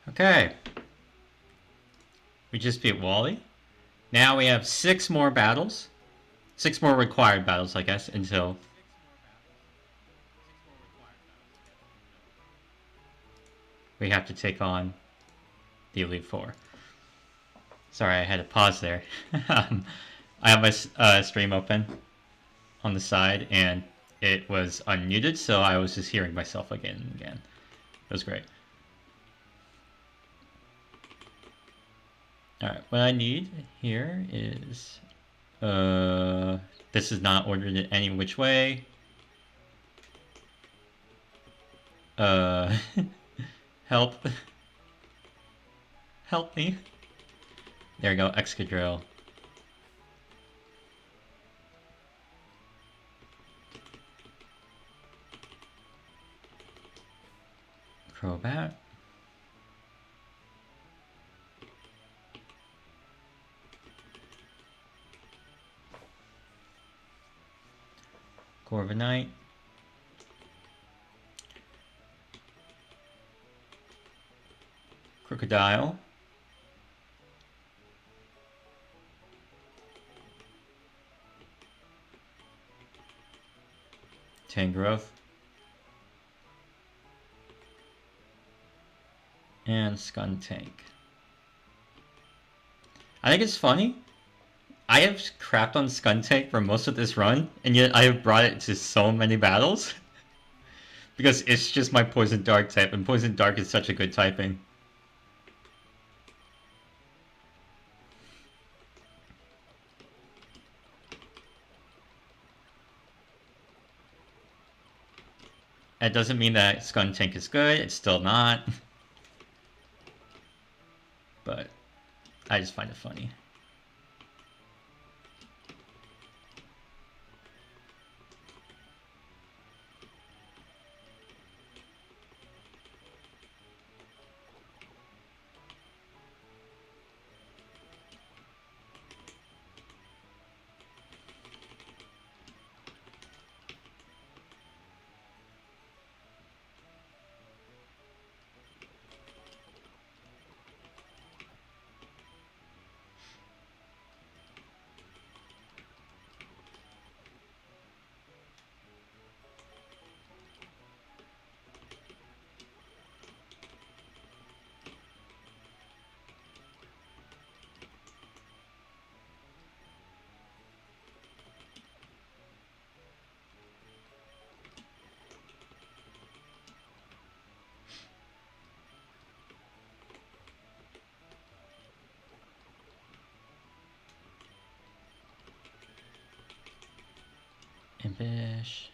Okay. We just beat Wally. Now we have 6 more battles. 6 more required battles, I guess, until we have to take on the Elite Four. Sorry, I had to pause there. I have my stream open on the side, and it was unmuted, so I was just hearing myself again and again. It was great. Alright, what I need here is... this is not ordered in any which way. Help. Help me. There we go, Excadrill. Crobat. Corviknight. Crocodile. Tangrowth. And Skuntank. I think it's funny. I have crapped on Skuntank for most of this run, and yet I have brought it to so many battles. Because it's just my Poison Dark type, and Poison Dark is such a good typing. That doesn't mean that Skuntank is good, it's still not. But I just find it funny. Impish.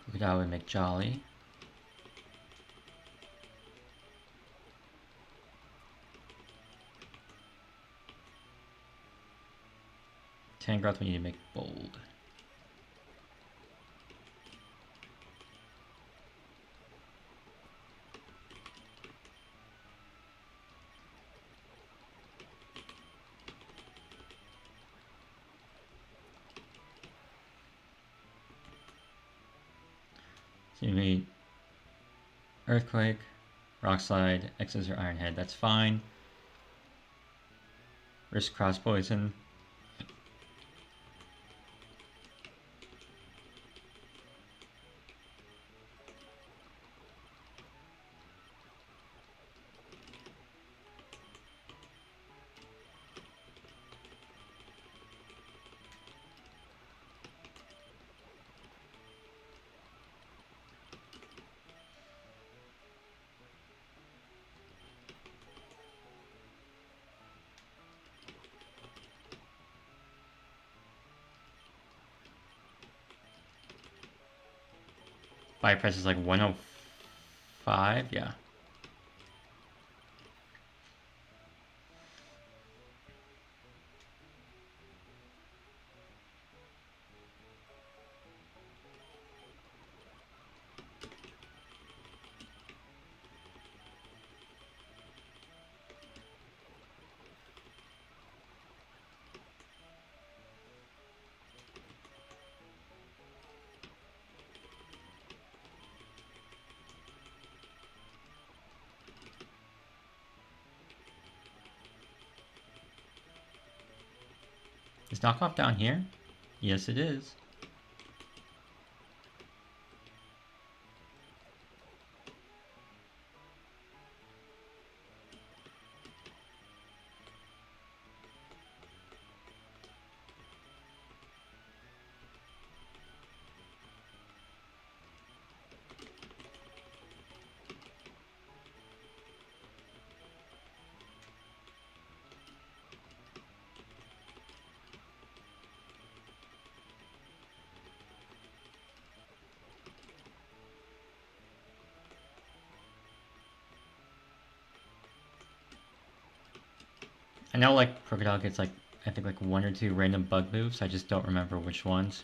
Crocodile would make Jolly. Tangrowth we need to make Bold. So you need Earthquake, Rock Slide, X-Scissor, Iron Head, that's fine. Risk Cross Poison. Buy price is like 105, yeah. Is knockoff down here? Yes, it is. I know, like, Crocodile gets, like, I think, like, 1 or 2 random bug moves. I just don't remember which ones.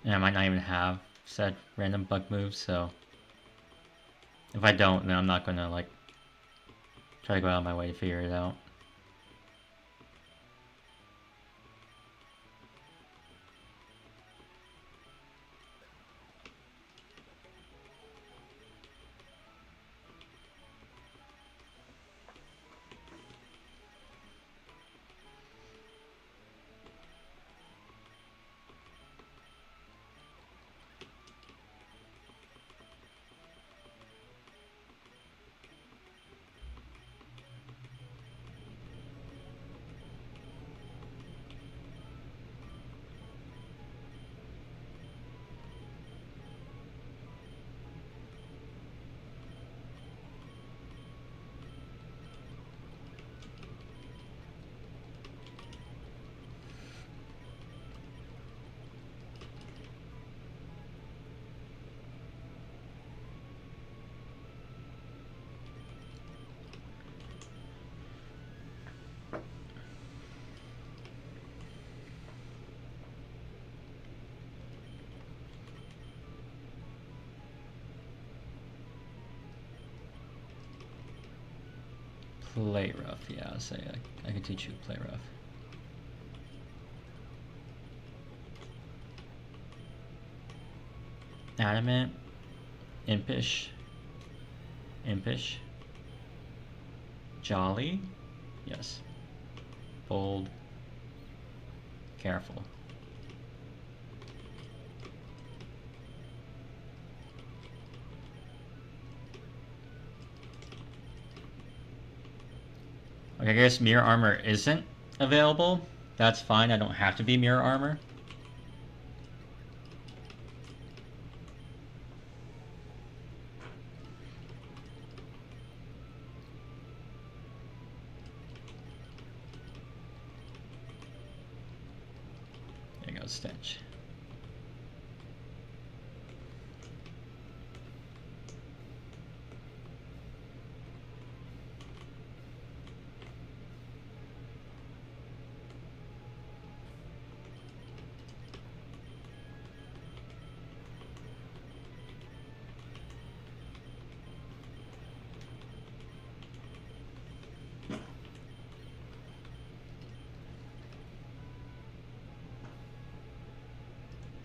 And I might not even have said random bug moves, so... If I don't, then I'm not gonna, like, try to go out of my way to figure it out. Play rough, yeah, I'll say I can teach you play rough. Adamant, impish, impish, jolly, yes, bold, careful. Okay, I guess mirror armor isn't available. That's fine, I don't have to be mirror armor. There goes Stench.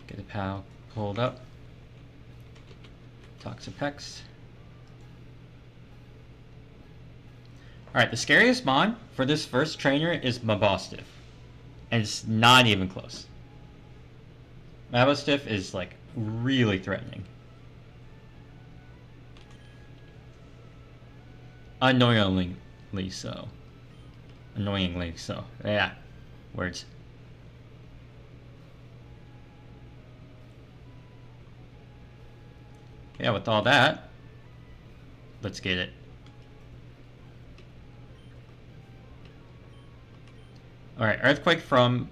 Get the POW pulled up. Toxapex. Alright, the scariest mon for this first trainer is Mabostiff. And it's not even close. Mabostiff is, like, really threatening. Annoyingly so. Annoyingly so. Yeah. Words. Yeah, with all that, let's get it. Alright, Earthquake from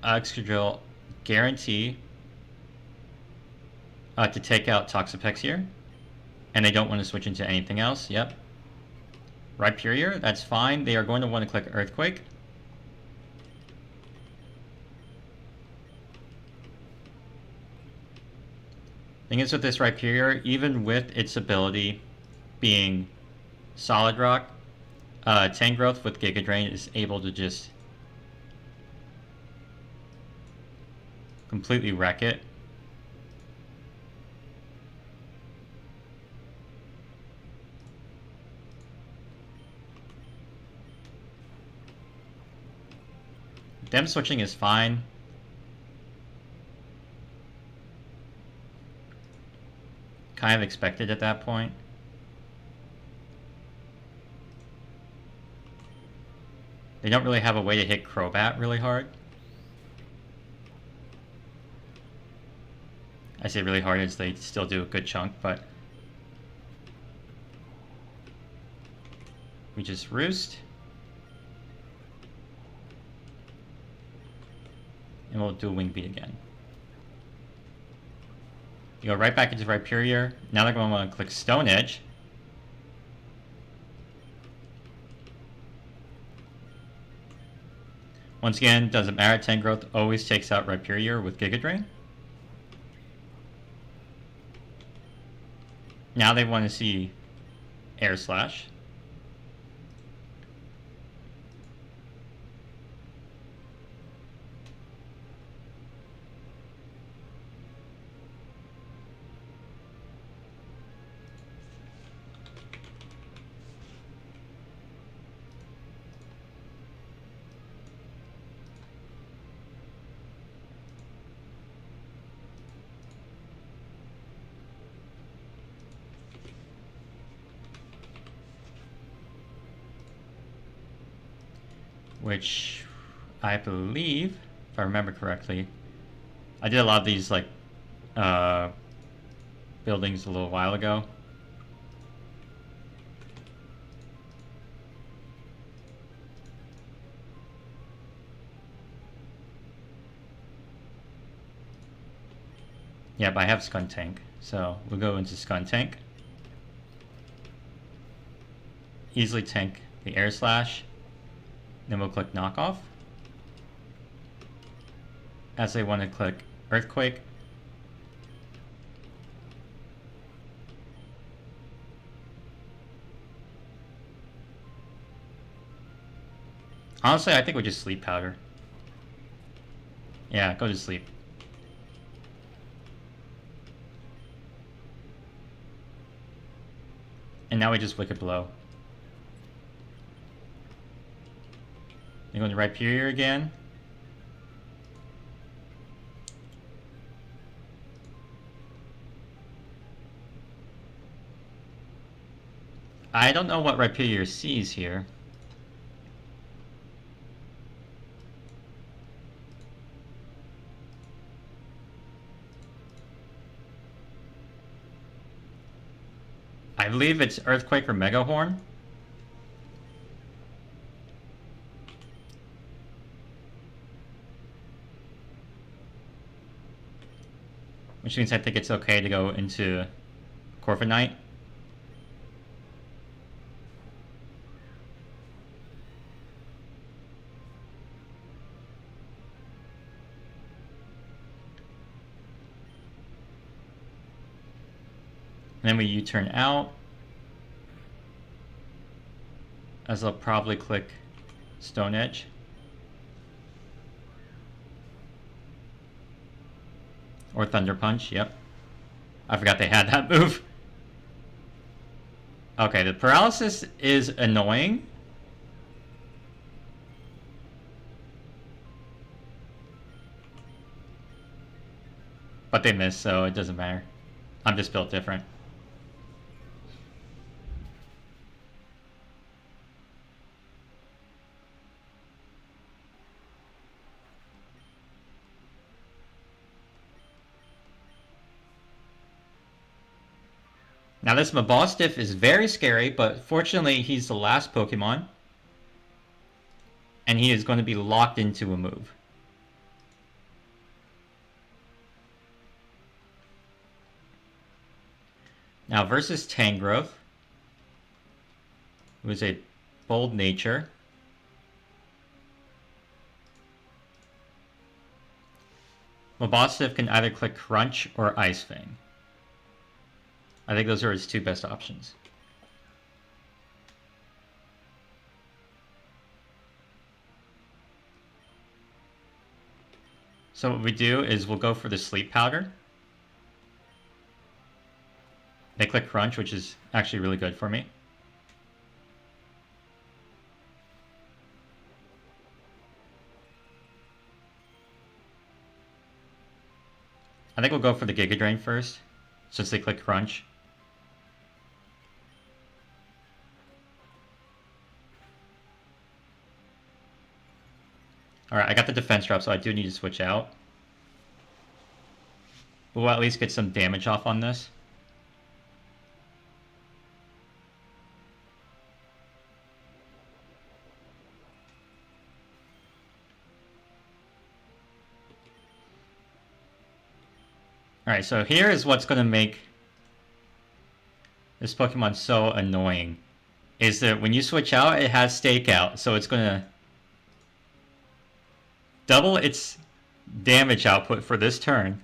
Excadrill guarantee to take out Toxapex here. And they don't want to switch into anything else. Yep. Rhyperior, that's fine. They are going to want to click Earthquake. Thing is with this Rhyperior, even with its ability being Solid Rock, Tangrowth with Giga Drain is able to just completely wreck it. Them switching is fine. Kind of expected at that point. They don't really have a way to hit Crobat really hard. I say really hard as they still do a good chunk, but... We just roost. And we'll do a Wing Beat again. You go right back into Rhyperior. Now they're going to want to click Stone Edge. Once again, doesn't matter. Tangrowth always takes out Rhyperior with Giga Drain. Now they want to see Air Slash. Which I believe, if I remember correctly, I did a lot of these like buildings a little while ago. Yeah, but I have Skuntank, so we'll go into Skuntank. Easily tank the Air Slash. Then we'll click Knockoff. As they want to click Earthquake. Honestly, I think we just Sleep Powder. Yeah, go to sleep. And now we just Wicked Blow. You're going to Rhyperior again. I don't know what Rhyperior sees here. I believe it's Earthquake or Mega Horn. Which means I think it's okay to go into Corviknight. And then we U-turn out. As I'll probably click Stone Edge. Or Thunder Punch, yep. I forgot they had that move. Okay, the paralysis is annoying. But they missed, so it doesn't matter. I'm just built different. Now this Mabostiff is very scary, but fortunately he's the last Pokemon. And he is going to be locked into a move. Now versus Tangrowth, who is a bold nature. Mabostiff can either click Crunch or Ice Fang. I think those are his two best options. So what we do is we'll go for the Sleep Powder. They click Crunch, which is actually really good for me. I think we'll go for the Giga Drain first, since they click Crunch. Alright, I got the defense drop, so I do need to switch out. We'll at least get some damage off on this. Alright, so here is what's going to make this Pokemon so annoying. Is that when you switch out, it has Stakeout, so it's going to double its damage output for this turn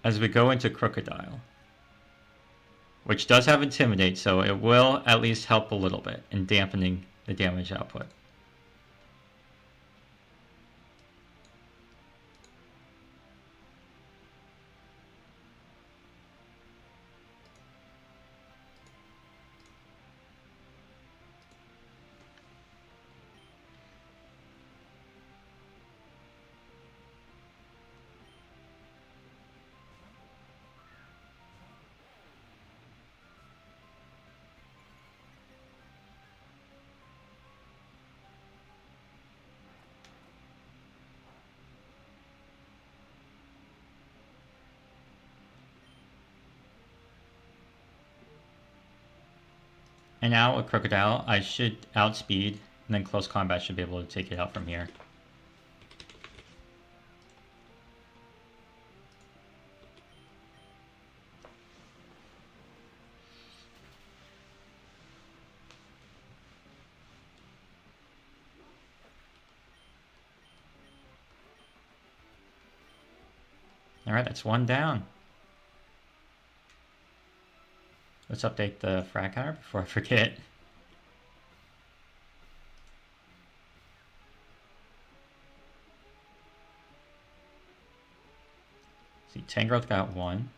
as we go into Crocodile. Which does have Intimidate, so it will at least help a little bit in dampening the damage output. And now a Crocodile, I should outspeed, and then close combat should be able to take it out from here. Alright, that's one down. Let's update the frag counter before I forget. See, Tangrowth got one.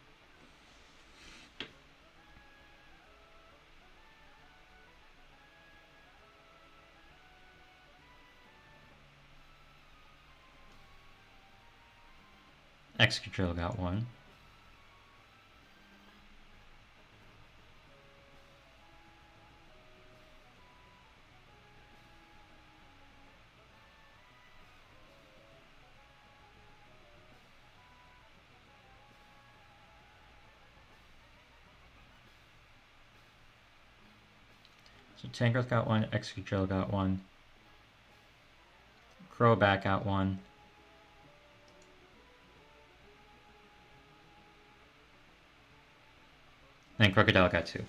Excadrill got one. So Tangrowth got one, Excadrill got one. Crobat got one. And Crocodile got two.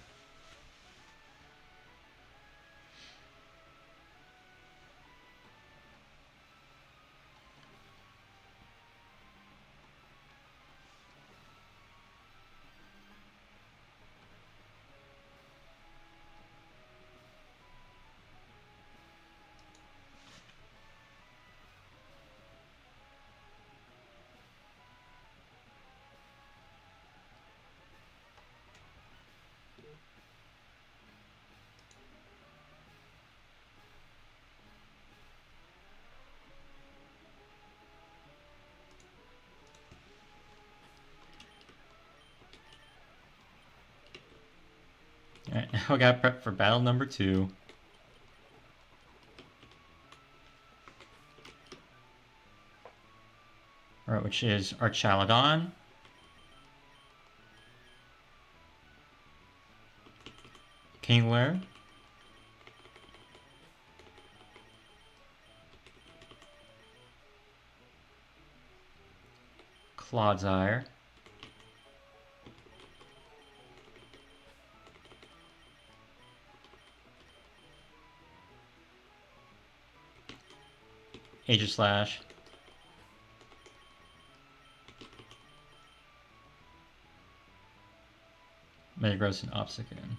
Alright, now we gotta prep for battle number 2. Alright, which is Archaludon. Kingler. Clodsire. Aegislash. Metagross and Obstagoon.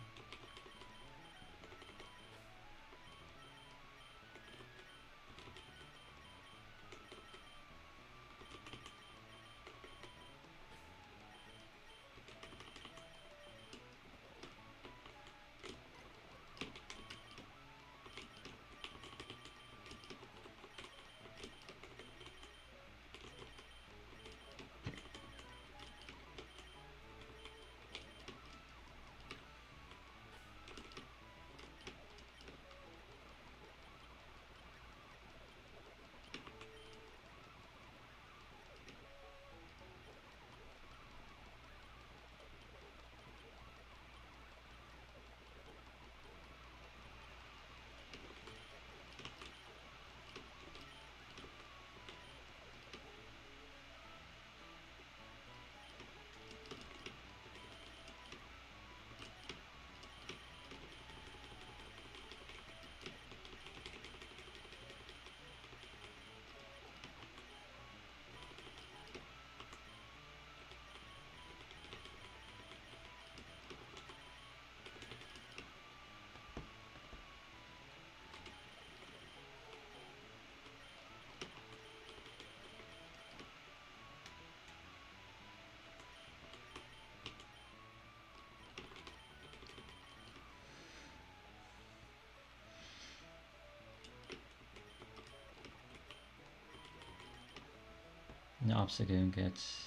And Obsidian gets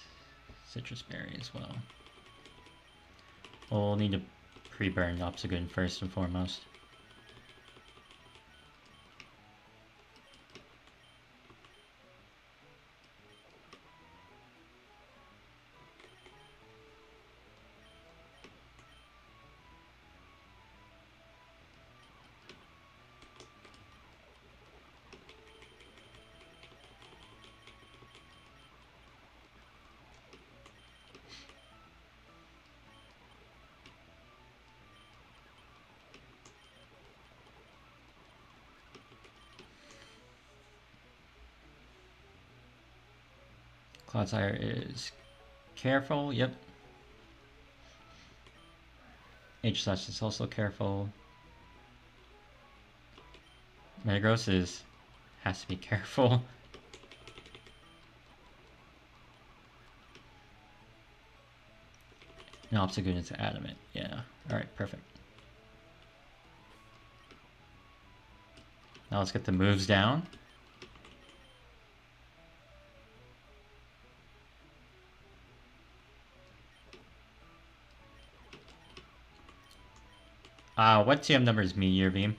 Citrus Berry as well. We'll need to pre-burn Obsidian first and foremost. Clodsire is careful, yep. H/slash is also careful. Metagross has to be careful. And Obsidian is adamant, yeah. Alright, perfect. Now let's get the moves down. What TM number is Meteor Beam?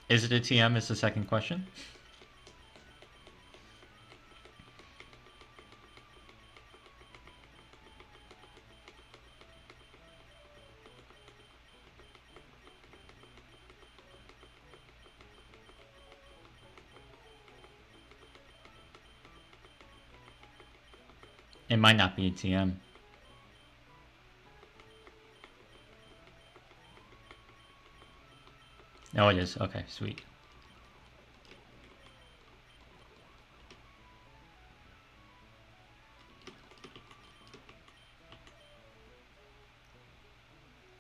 Is it a TM is the second question. It might not be a TM. No, it is. Okay, sweet.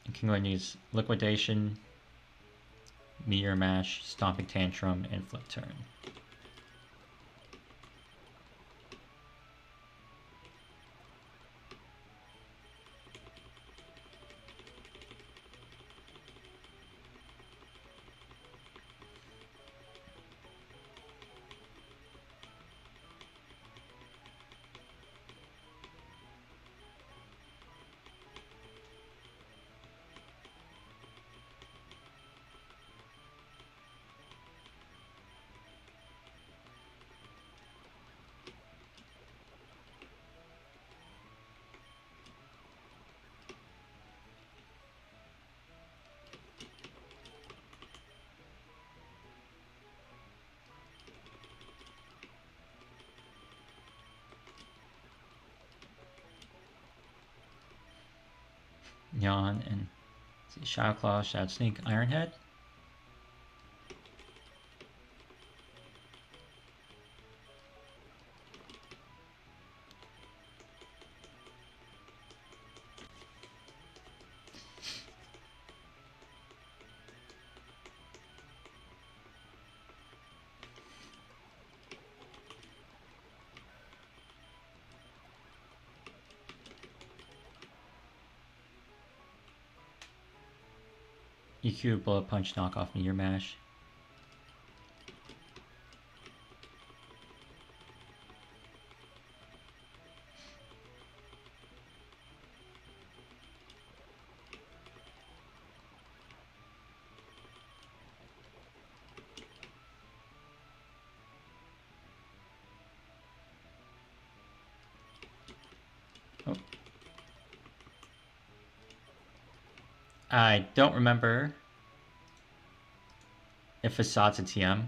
And Kingler needs Liquidation, Meteor Mash, Stomping Tantrum, and Flip Turn. Yawn and Shadow Claw, Shadow Sneak, Iron Head. EQ, Bullet Punch, knock off Meteor Mash. Oh. I don't remember if Facades a TM.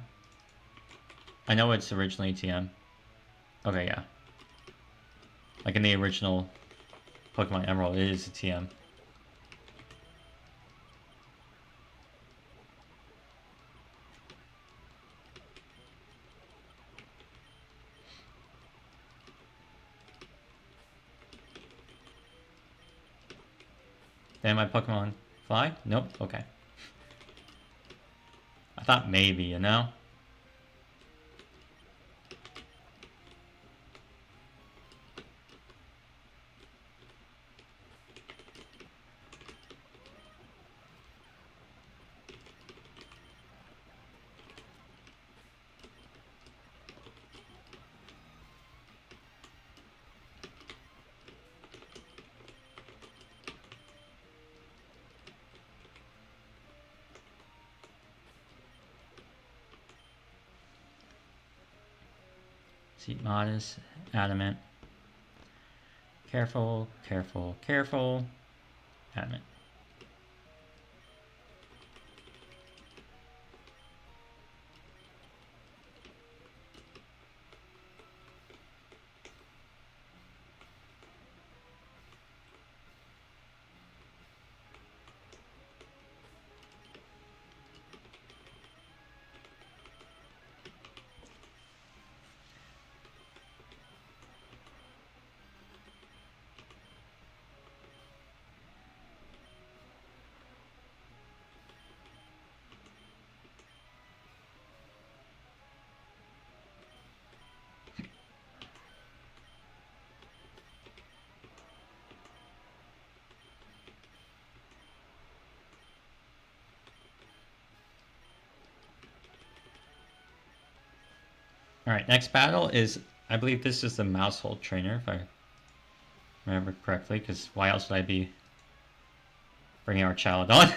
I know it's originally TM. Okay, yeah. Like in the original Pokemon Emerald, it is a TM. Then my Pokemon fly? Nope, okay. I thought maybe, you know? Seat modest, adamant. Careful, careful, careful. Adamant. Alright, next battle is, I believe this is the Mousehold Trainer, if I remember correctly, because why else would I be bringing our child on?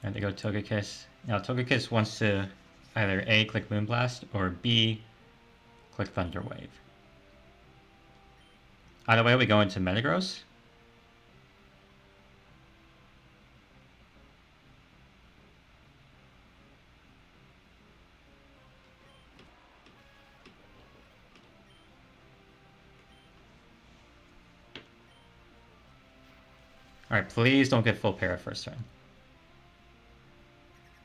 And they go Togekiss. Now Togekiss wants to either A, click Moonblast, or B, click Thunder Wave. Either way, we go into Metagross. Alright, please don't get full para first turn.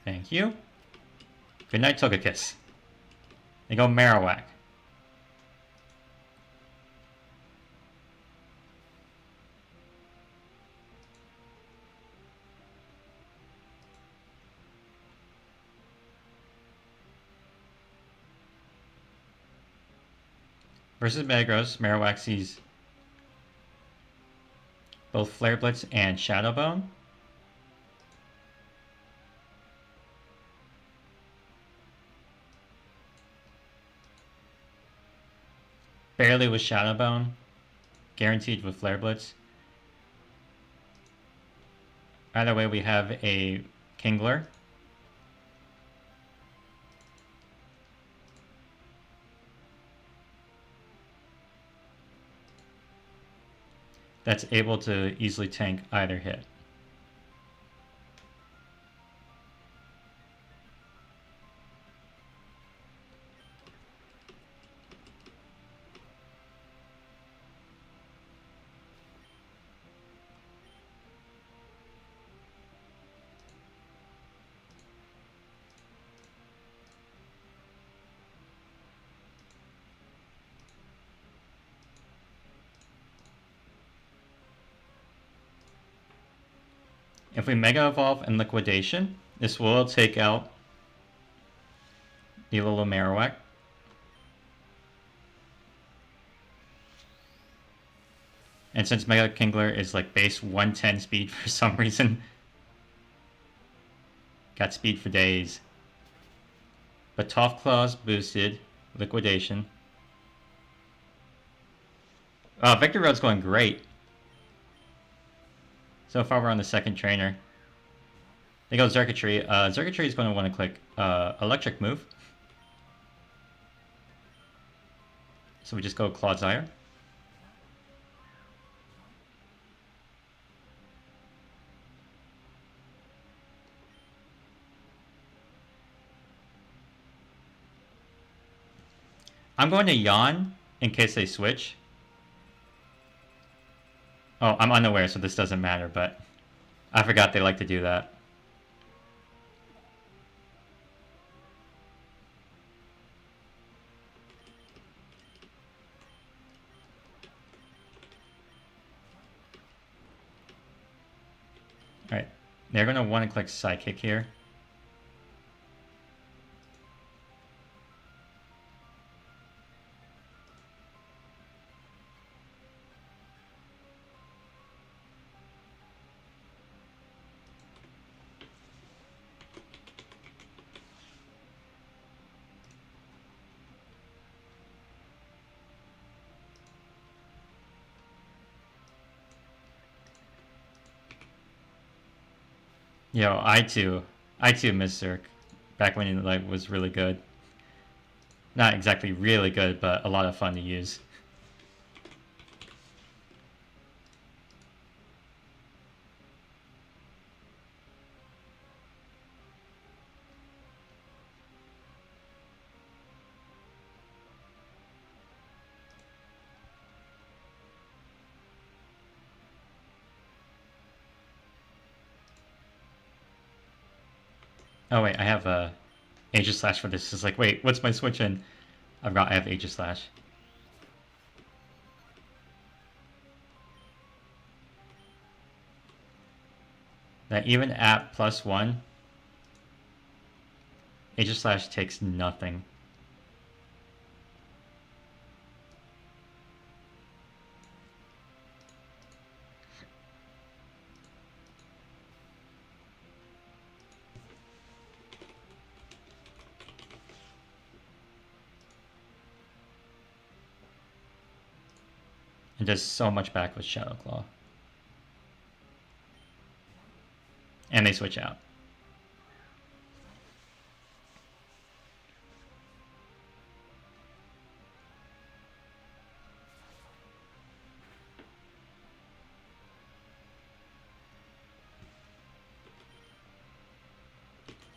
Thank you. Good night, Togekiss. They go Marowak. Versus Metagross, Marowak sees both Flare Blitz and Shadow Bone. Barely with Shadow Bone. Guaranteed with Flare Blitz. Either way, we have a Kingler. That's able to easily tank either hit. If we Mega Evolve and Liquidation, this will take out the little Marowak. And since Mega Kingler is like base 110 speed for some reason, got speed for days. But Tough Claws boosted, Liquidation. Oh, Victory Road's going great. So far we're on the second trainer. They go Xurkitree. Xurkitree is going to want to click Electric move. So we just go Clodsire. I'm going to yawn in case they switch. Oh, I'm unaware, so this doesn't matter, but I forgot they like to do that. Alright, they're going to want to click Sidekick here. Yo, I too miss Zerk back when he like was really good. Not exactly really good, but a lot of fun to use. Oh wait, I have a Aegis Slash for this. It's like, wait, what's my switch in? I have Aegis Slash. That even at +1, Aegis Slash takes nothing. And does so much back with Shadow Claw. And they switch out.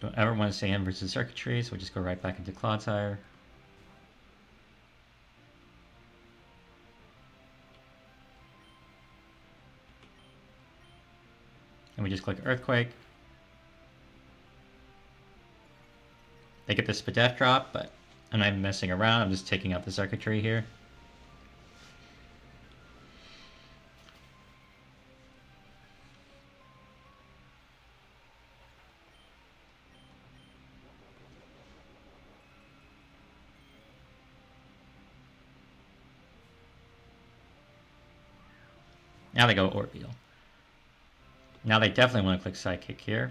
Don't ever want to say him versus Circuitry, so we'll just go right back into Clodsire. And we just click Earthquake. They get the Spadef drop, but I'm not even messing around. I'm just taking out the Circuitry here. Now they go Orbeetle. Now they definitely want to click Sidekick here.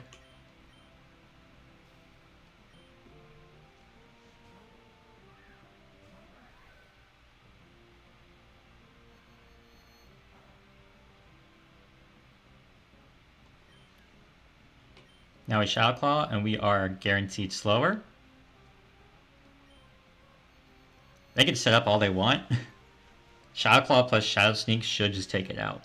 Now we Shadow Claw, and we are guaranteed slower. They can set up all they want. Shadow Claw plus Shadow Sneak should just take it out.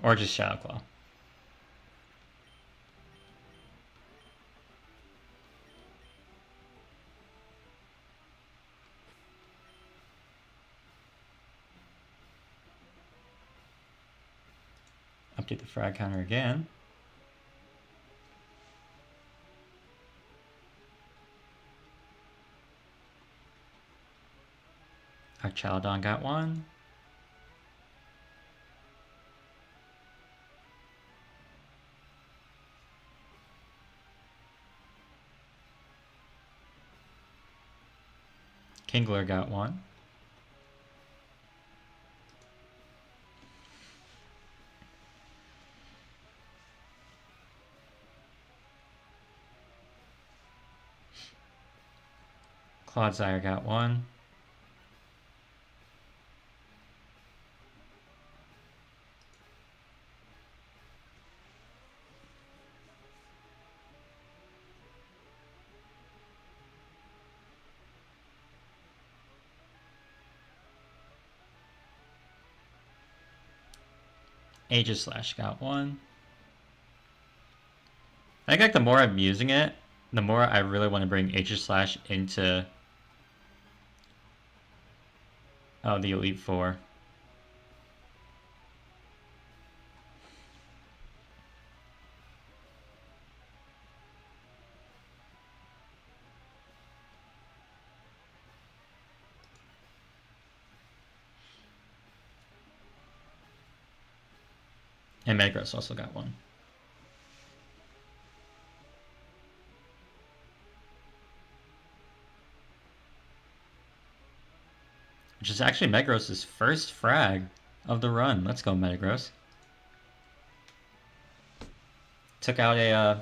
Or just Shadow Claw. Update the frag counter again. Our Chaldon got one. Kingler got one. Clodsire got one. Aegis Slash got one. I think like the more I'm using it, the more I really want to bring Aegis Slash into the Elite Four. And Metagross also got one. Which is actually Metagross' first frag of the run. Let's go, Metagross. Took out a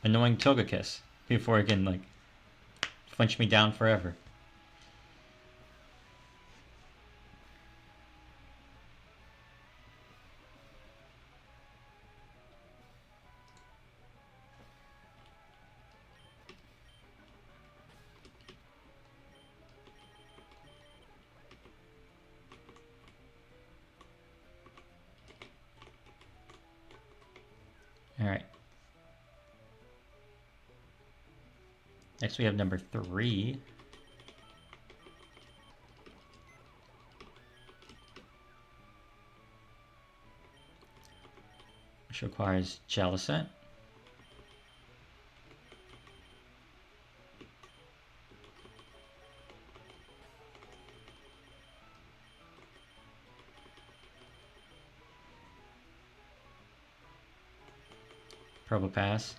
annoying Togekiss before it can like flinch me down forever. Alright. Next we have number 3. Which requires Jellicent. Probopass.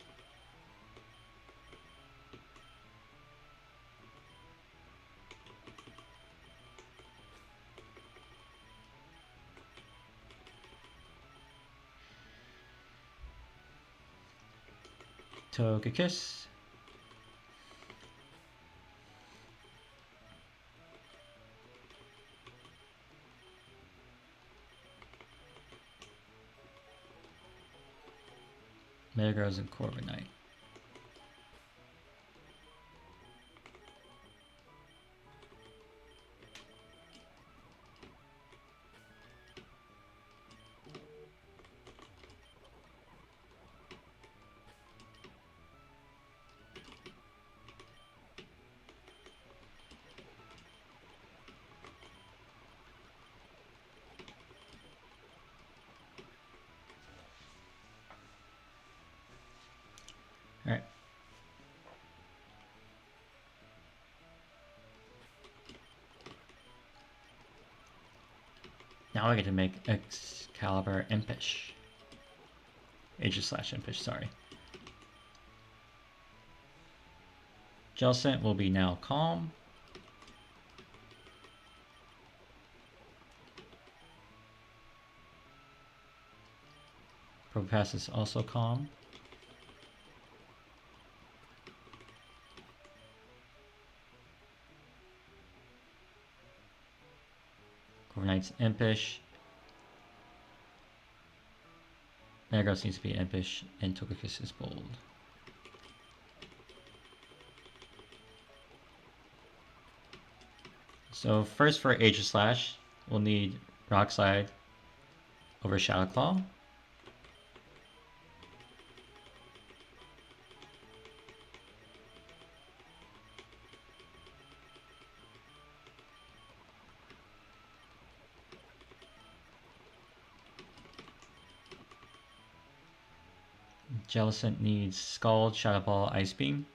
Togekiss. Metagross and Corviknight. Alright. Now I get to make Excalibur Impish. Aegis Slash Impish, sorry. Jellicent will be now Calm. Probopass is also Calm. Corviknight's Impish. Metagross needs to be Impish, and Togekiss is Bold. So first for Aegis Slash, we'll need Rock Slide over Shadow Claw. Jellicent needs Scald, Shadow Ball, Ice Beam.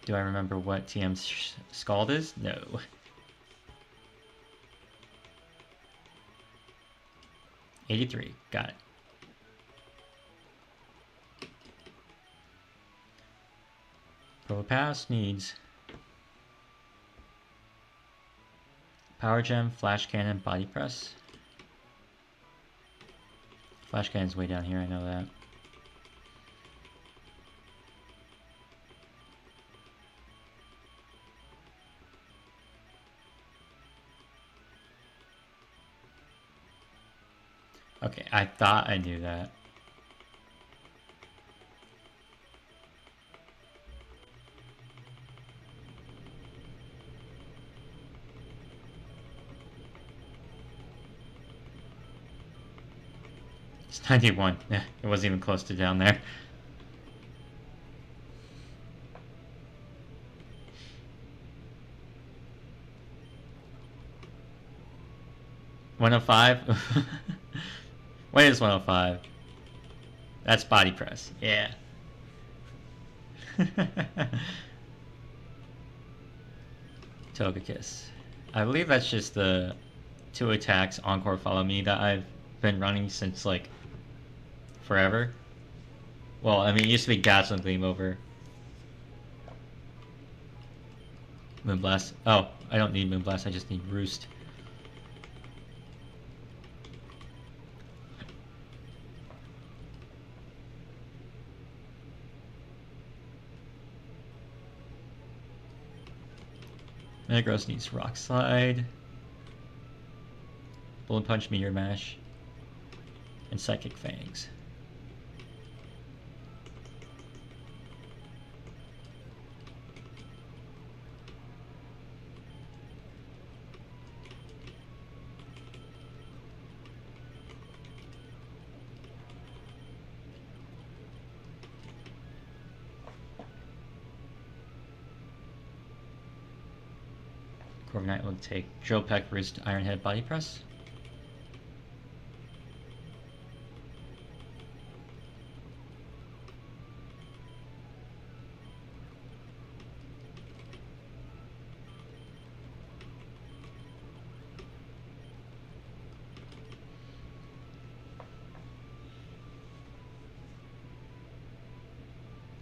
Do I remember what TM's Scald is? No. $83. Got it. Probopass needs Power Gem, Flash Cannon, Body Press. Flash cannon's way down here, I know that. Okay, I thought I knew that. It's 91. Yeah, it wasn't even close to down there. $105? What is 105? That's body press. Yeah. Togekiss. I believe that's just the 2 attacks Encore Follow Me that I've been running since like forever. Well, I mean, it used to be Dazzling Gleam over Moonblast. Oh, I don't need Moonblast, I just need Roost. Metagross needs Rock Slide, Bullet Punch, Meteor Mash, and Psychic Fangs. Corviknight will take Drill Peck, Roost, Iron Head, Body Press.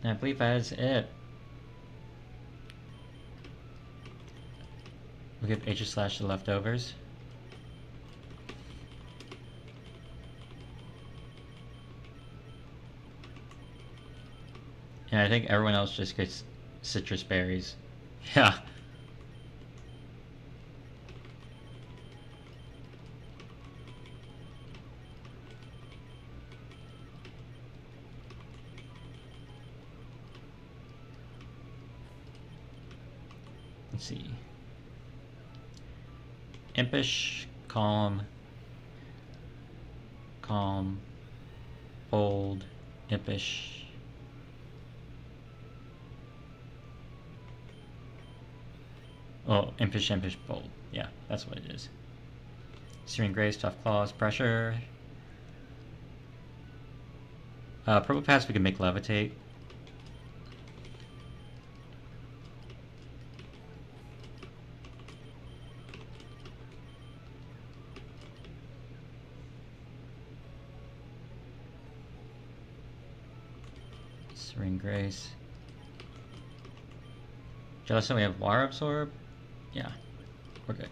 And I believe that is it. We'll give Aegislash the leftovers. And I think everyone else just gets citrus berries. Yeah. Let's see. Impish, Calm, Bold, Impish. Oh, Impish, Bold. Yeah, that's what it is. Searing Grace, Tough Claws, Pressure. Purple Pass we can make Levitate. Ring Grace. Justin, we have Water Absorb. Yeah, we're good.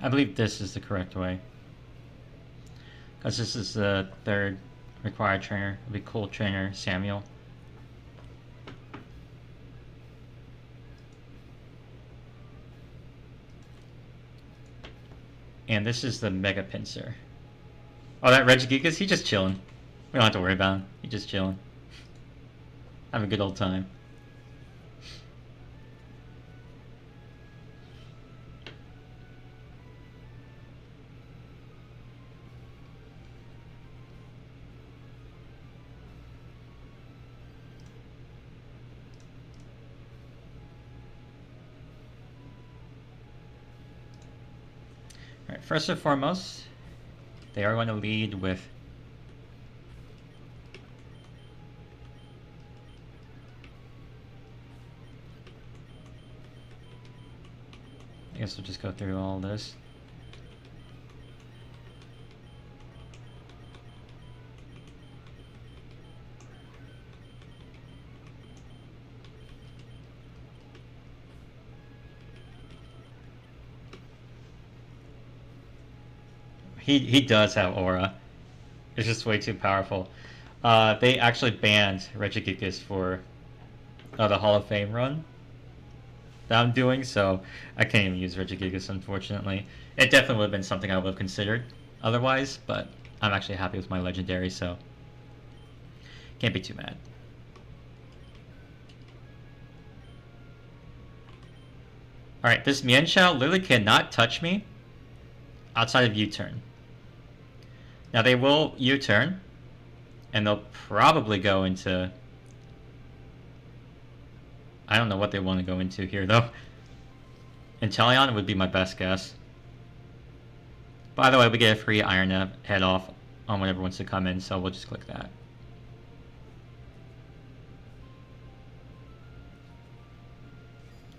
I believe this is the correct way. Because this is the 3rd required trainer. It'll be cool trainer Samuel. And this is the Mega Pinsir. Oh, that Regigigas, he's just chilling. We don't have to worry about him. He's just chilling. Have a good old time. Alright, first and foremost, they are going to lead with... I guess we'll just go through all this. He does have aura. It's just way too powerful. They actually banned Regigigas for the Hall of Fame run that I'm doing, so I can't even use Regigigas, unfortunately. It definitely would have been something I would have considered otherwise, but I'm actually happy with my legendary, so can't be too mad. Alright, this Mienshao literally cannot touch me outside of U-turn. Now they will U-turn, and they'll probably go into... I don't know what they want to go into here, though. Inteleon would be my best guess. By the way, we get a free Iron Head off on whatever wants to come in, so we'll just click that.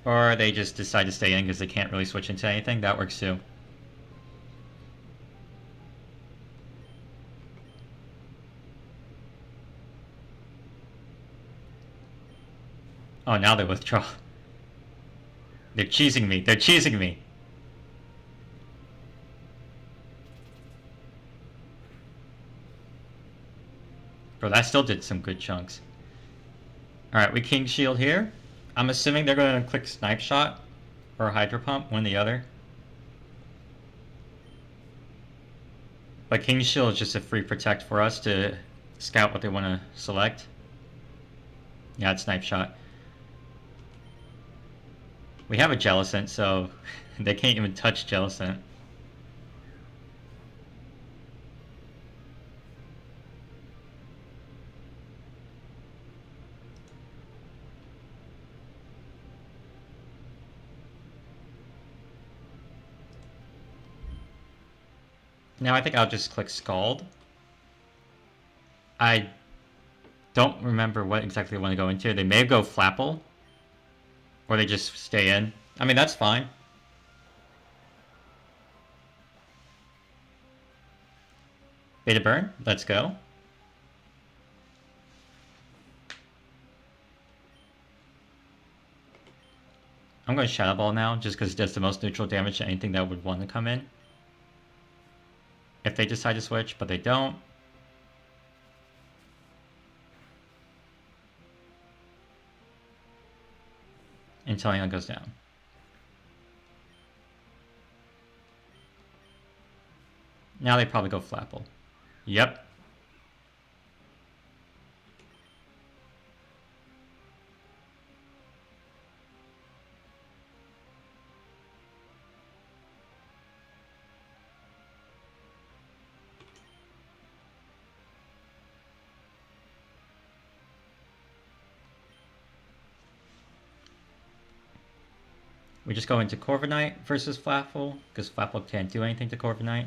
Or they just decide to stay in because they can't really switch into anything. That works too. Oh, now they withdraw. They're cheesing me. They're cheesing me. Bro, that still did some good chunks. Alright, we King Shield here. I'm assuming they're going to click Snipe Shot or Hydro Pump, one or the other. But King Shield is just a free protect for us to scout what they want to select. Yeah, it's Snipe Shot. We have a Jellicent, so they can't even touch Jellicent. Now I think I'll just click Scald. I don't remember what exactly they want to go into. They may go Flapple. Or they just stay in. I mean, that's fine. Beta Burn, let's go. I'm going to Shadow Ball now, just because it does the most neutral damage to anything that would want to come in. If they decide to switch, but they don't. Inteleon goes down. Now they probably go Flapple. Yep. We just go into Corviknight versus Flapple, because Flapple can't do anything to Corviknight.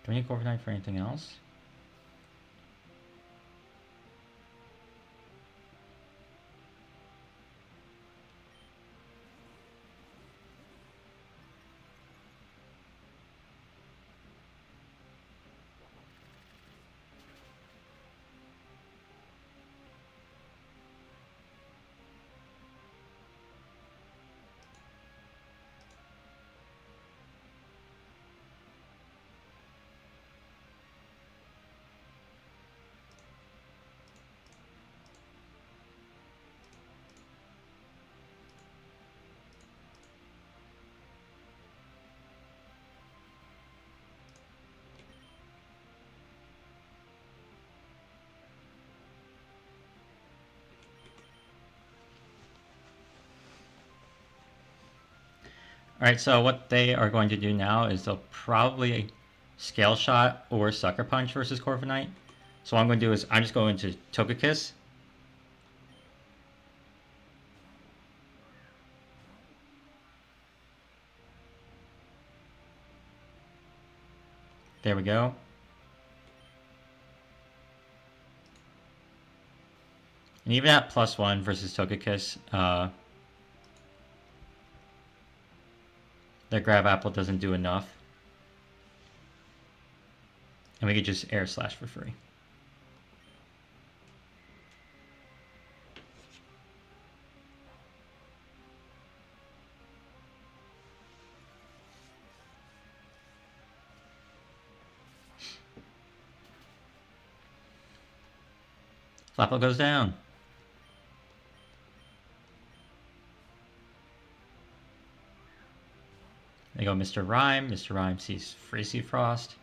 Do we need Corviknight for anything else? Alright, so what they are going to do now is they'll probably scale shot or sucker punch versus Corviknight. So what I'm going to do is I'm just going to Togekiss. There we go. And even at +1 versus Togekiss, their Grab Apple doesn't do enough. And we could just Air Slash for free. Flapple goes down. They go Mr. Rhyme. Mr. Rhyme sees Freezy Frost.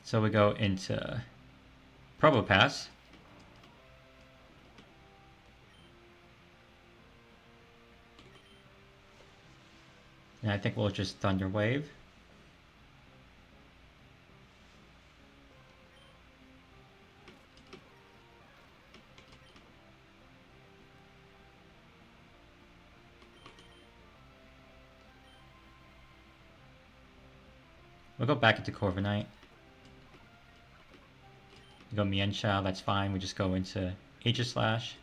So we go into Probopass. And I think we'll just Thunder Wave. We'll go back into Corviknight. We go Mienshao, that's fine. We just go into Aegislash.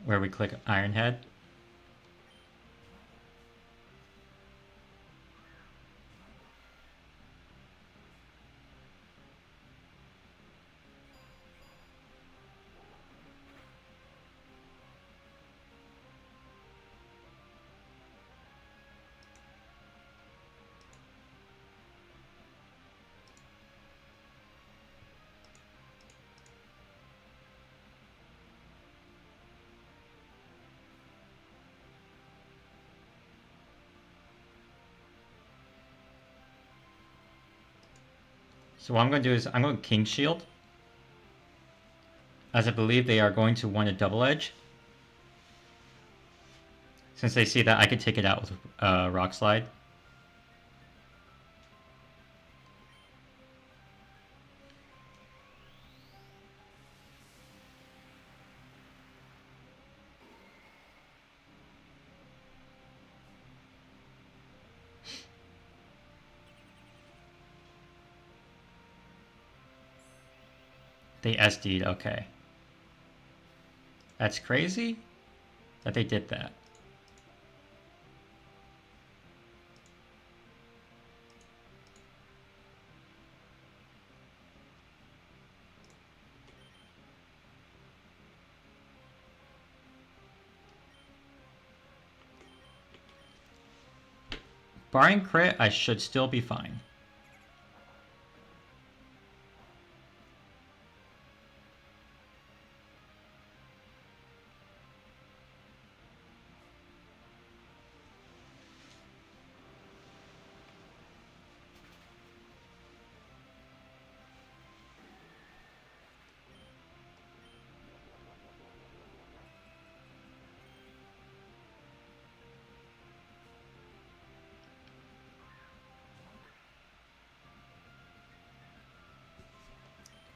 Where we click Iron Head. So what I'm going to do is I'm going to King Shield, as I believe they are going to want a Double Edge. Since they see that I could take it out with Rock Slide. They SD'd, okay. That's crazy that they did that. Barring crit, I should still be fine.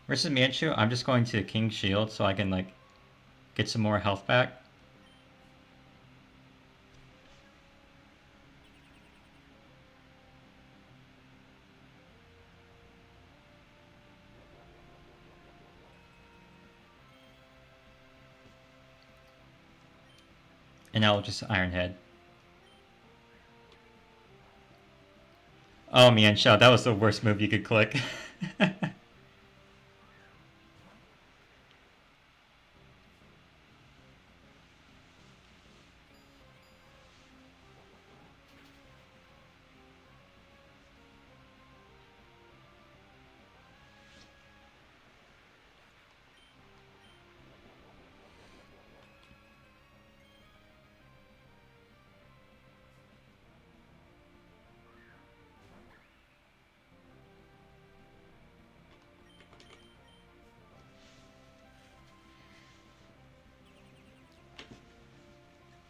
Versus Mienshao, I'm just going to King Shield so I can like get some more health back. And now I'll just Iron Head. Oh, Mienshao, that was the worst move you could click.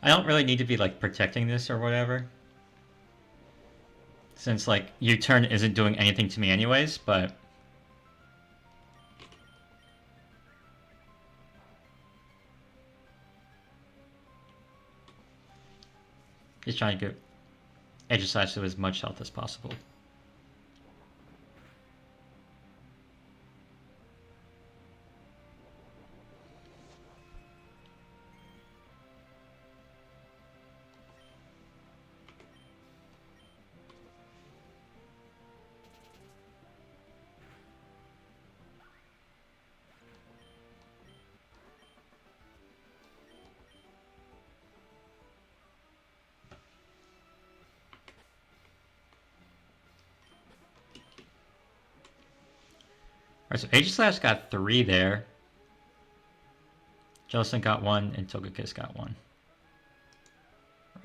I don't really need to be like protecting this or whatever, since like U-turn isn't doing anything to me anyways, but just trying to get Aegislash to as much health as possible. Alright, so Aegislash got 3 there. Jellicent got 1, and Togekiss got 1.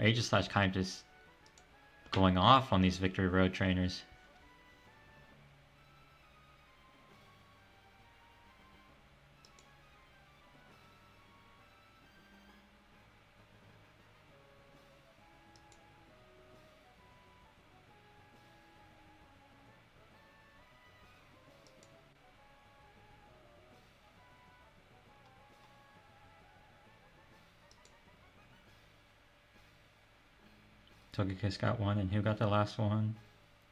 Aegislash kind of just going off on these Victory Road trainers. Togekiss got 1, and who got the last one?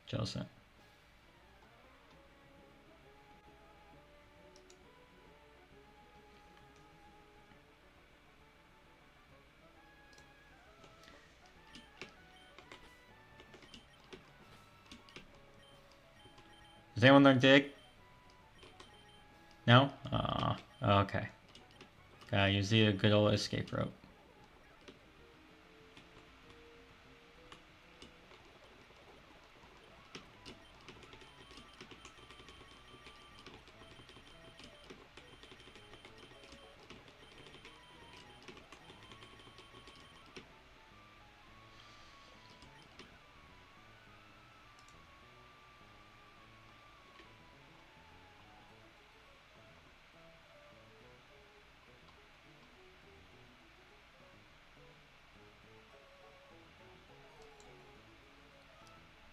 Jellicent. Does anyone learn Dig? No? Okay. Gotta use the good old escape rope.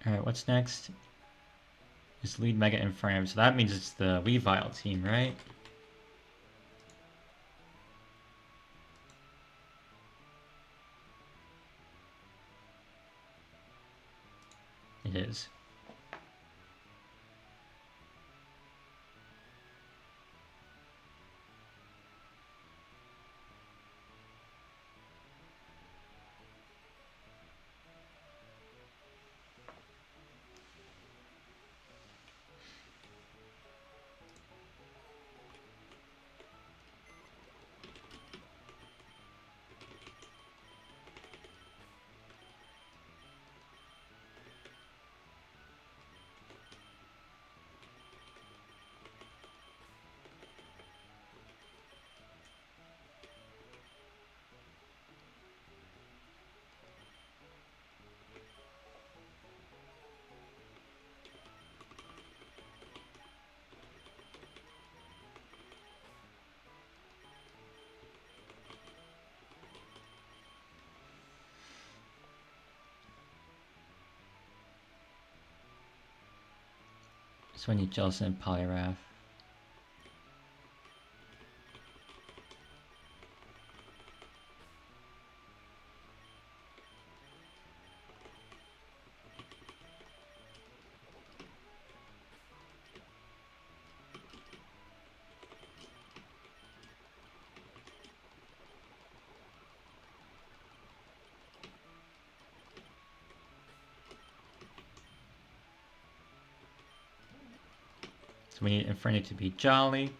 Alright, what's next? Is lead Mega Imperium, so that means it's the Weavile team, right? It is. So we need Jellicent and Poliwrath. So we need Inferno to be Jolly.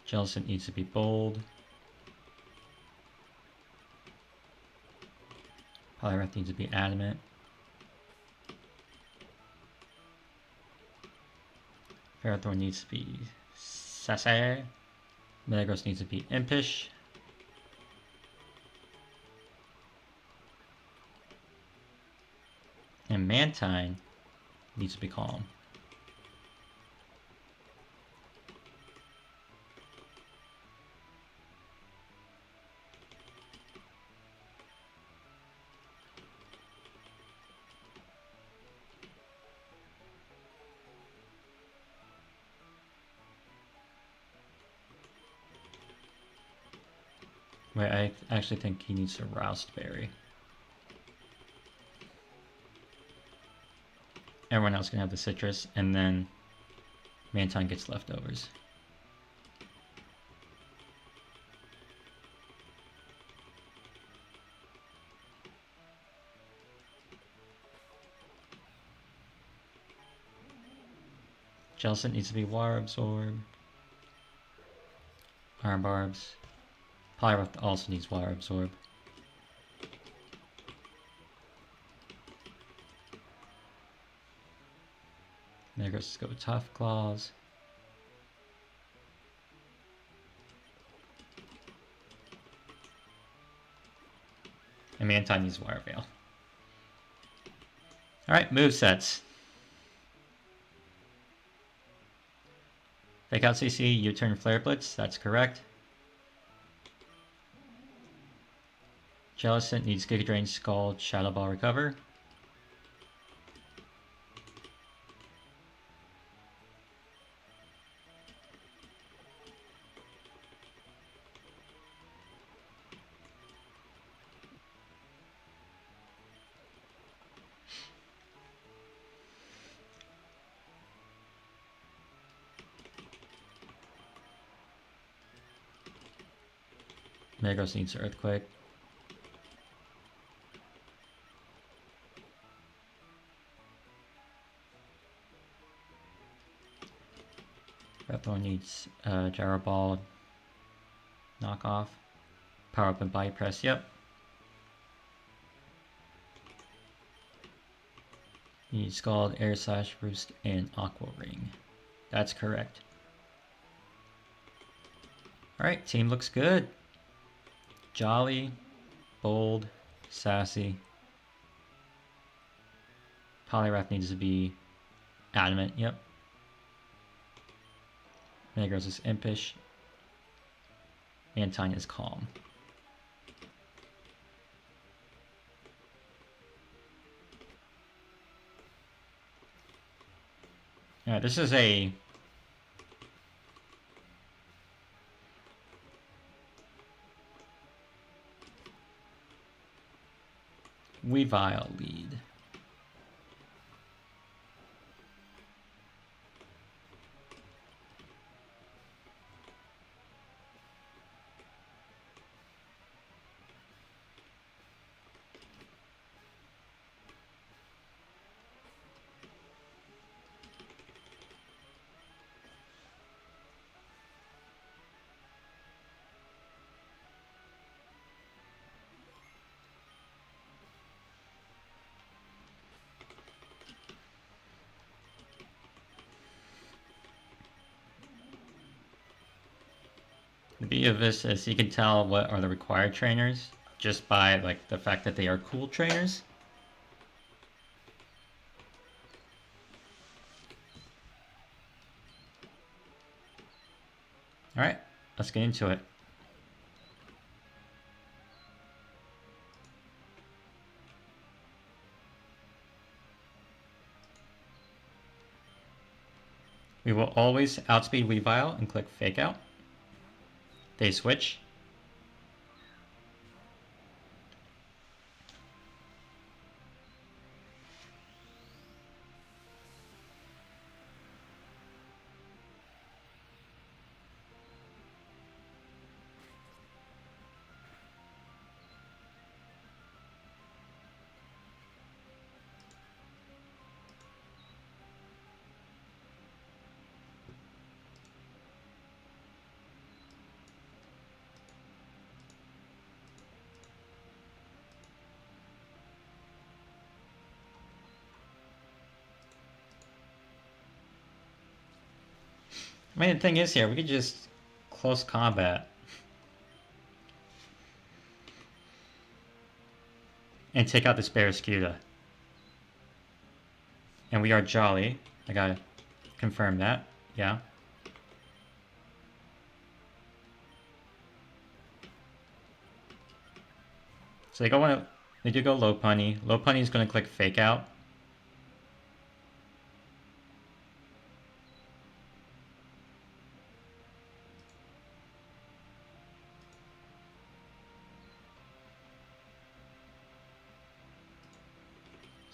Jellicent needs to be Bold. Poliwrath needs to be Adamant. Ferrothorn needs to be Sassy. Metagross needs to be Impish. And Mantine needs to be Calm. Wait, I actually think he needs a Roust Berry. Everyone else can have the citrus, and then Manton gets leftovers. Jellicent needs to be Water Absorb. Iron Barbs. Poliwrath also needs Water Absorb. Metagross go with Tough Claws. And Manton needs Wire Veil. Alright, movesets. Fake Out CC, U-turn Flare Blitz, that's correct. Jellicent needs Giga Drain, Scald, Shadow Ball, Recover. Metagross needs Earthquake. Replo needs Gyro Ball, Knock Off. Power Up and Body Press, yep. You need Scald, Air Slash, Roost, and Aqua Ring. That's correct. Alright, team looks good. Jolly, bold, sassy. Poliwrath needs to be adamant, yep. Metagross is impish. Manton is calm. Alright, this is a Weavile lead. The beauty of this is you can tell what are the required trainers just by like the fact that they are cool trainers. Alright, let's get into it. We will always outspeed Weavile and click Fake Out. They switch. I mean, the thing is here, we could just close combat and take out this Barraskewda. And we are Jolly. I gotta confirm that. Yeah. So they do go Lopunny. Lopunny is gonna click Fake Out.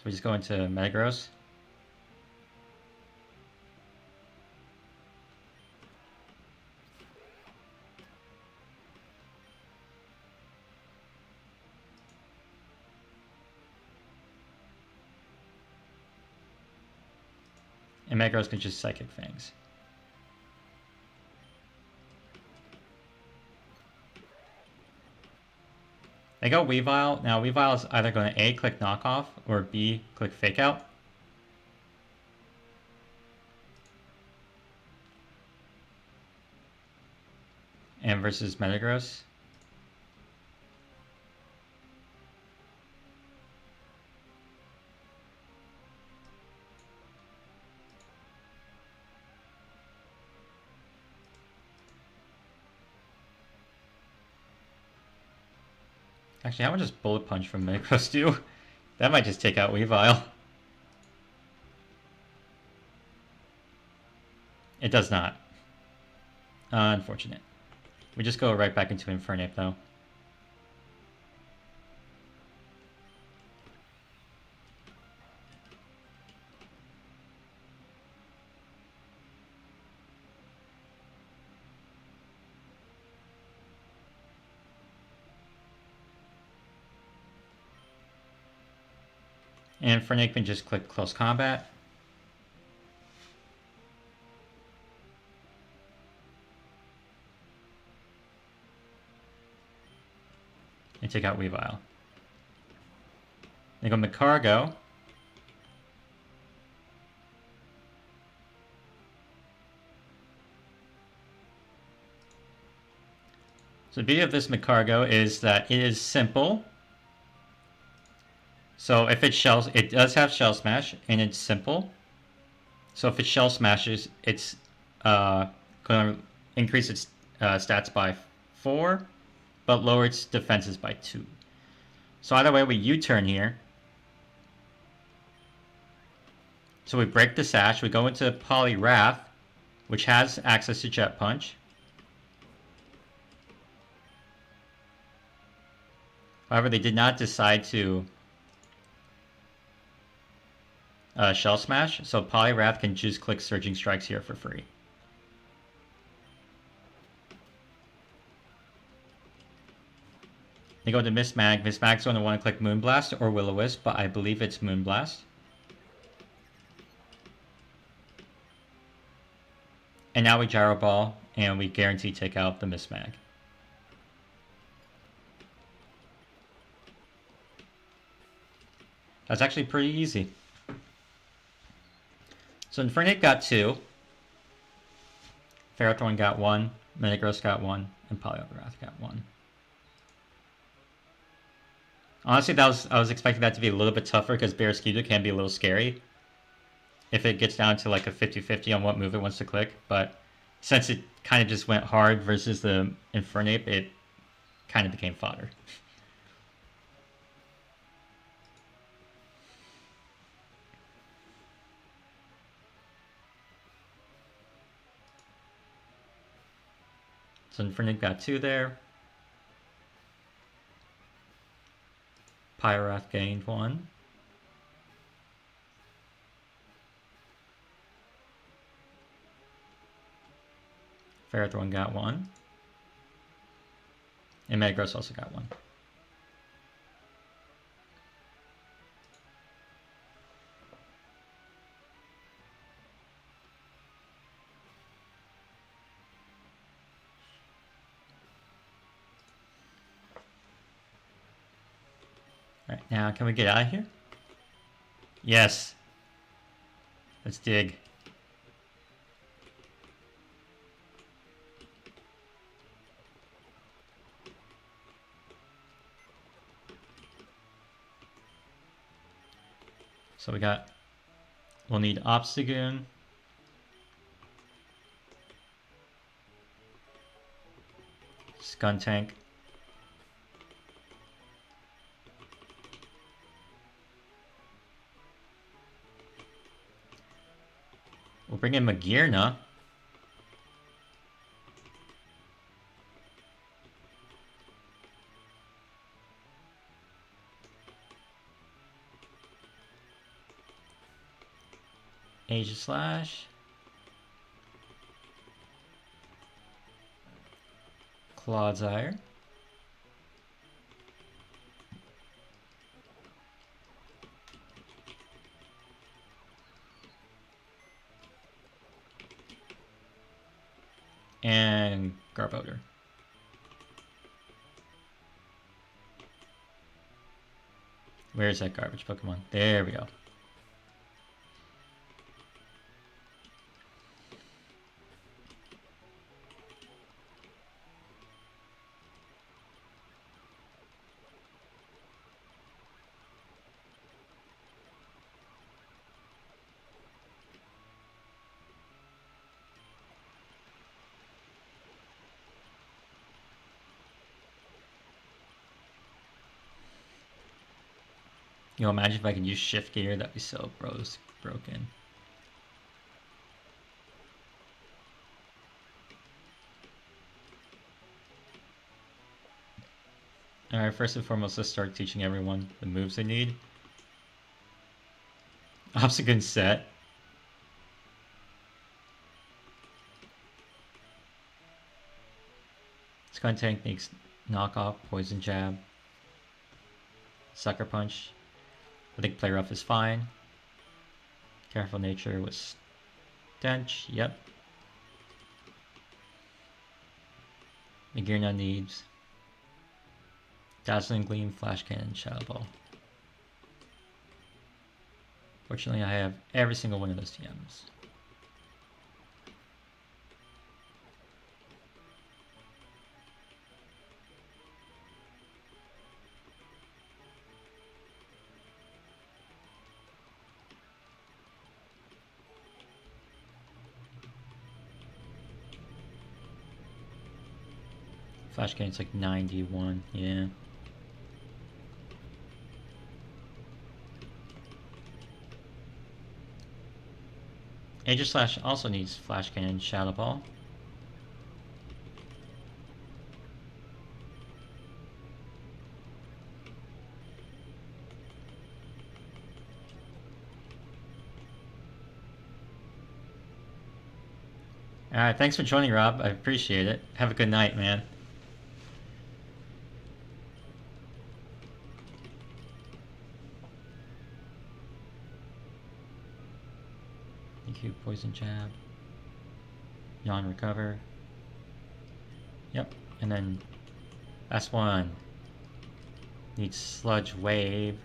So we just go into Metagross. And Metagross can just Psychic Fangs. They go Weavile. Now Weavile is either going to A, click Knockoff, or B, click Fake Out. And versus Metagross. Actually, how much does Bullet Punch from Metagross do? That might just take out Weavile. It does not. Unfortunate. We just go right back into Infernape though. And Infernape can just click Close Combat. And take out Weavile. They go Magcargo. So the beauty of this Magcargo is that it is simple. So if it shells, it does have Shell Smash, and it's simple. So if it Shell Smashes, it's going to increase its stats by 4, but lower its defenses by 2. So either way, we U-turn here. So we break the Sash, we go into Poliwrath, which has access to Jet Punch. However, they did not decide to Shell Smash, so Poliwrath can just click Surging Strikes here for free. They go to Miss Mag. Miss Mag's going to want to click Moonblast or Will-O-Wisp, but I believe it's Moonblast. And now we Gyro Ball, and we guarantee take out the Miss Mag. That's actually pretty easy. So Infernape got 2. Ferrothorn got 1. Metagross got 1. And Poliwrath got 1. Honestly, I was expecting that to be a little bit tougher because Barraskewda can be a little scary if it gets down to like a 50-50 on what move it wants to click. But since it kind of just went hard versus the Infernape, it kind of became fodder. So Infernape got 2 there. Pyrorath gained 1. Ferrothorn got 1. And Metagross also got 1. Alright, now can we get out of here? Yes. Let's dig. So we'll need Obstagoon. Skuntank. We'll bring in Magearna. Asia Slash. Clodsire. And Garbodor. Where's that garbage Pokemon? There we go. You know, imagine if I could use Shift Gear, that'd be so broken. Alright, first and foremost, let's start teaching everyone the moves they need. Obstacle set. Sky Techniques knockoff, Poison Jab, Sucker Punch. I think Play Rough is fine. Careful Nature was Stench, yep. Magearna needs Dazzling Gleam, Flash Cannon, Shadow Ball. Fortunately, I have every single one of those TMs. Flash Cannon's like 91, yeah. Aegis Slash also needs Flash Cannon, Shadow Ball. Alright, thanks for joining, Rob. I appreciate it. Have a good night, man. Thank you, Poison Jab. Yawn Recover. Yep, and then last one. Needs Sludge Wave.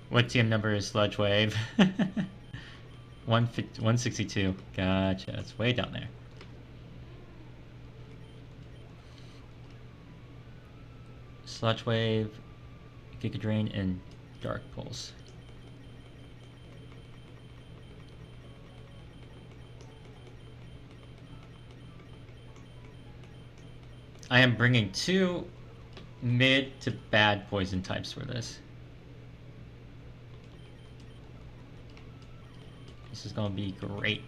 What TM number is Sludge Wave? 162. Gotcha. It's way down there. Sludge Wave, Giga Drain, and Dark Pulse. I am bringing 2 mid to bad poison types for this. This is gonna be great.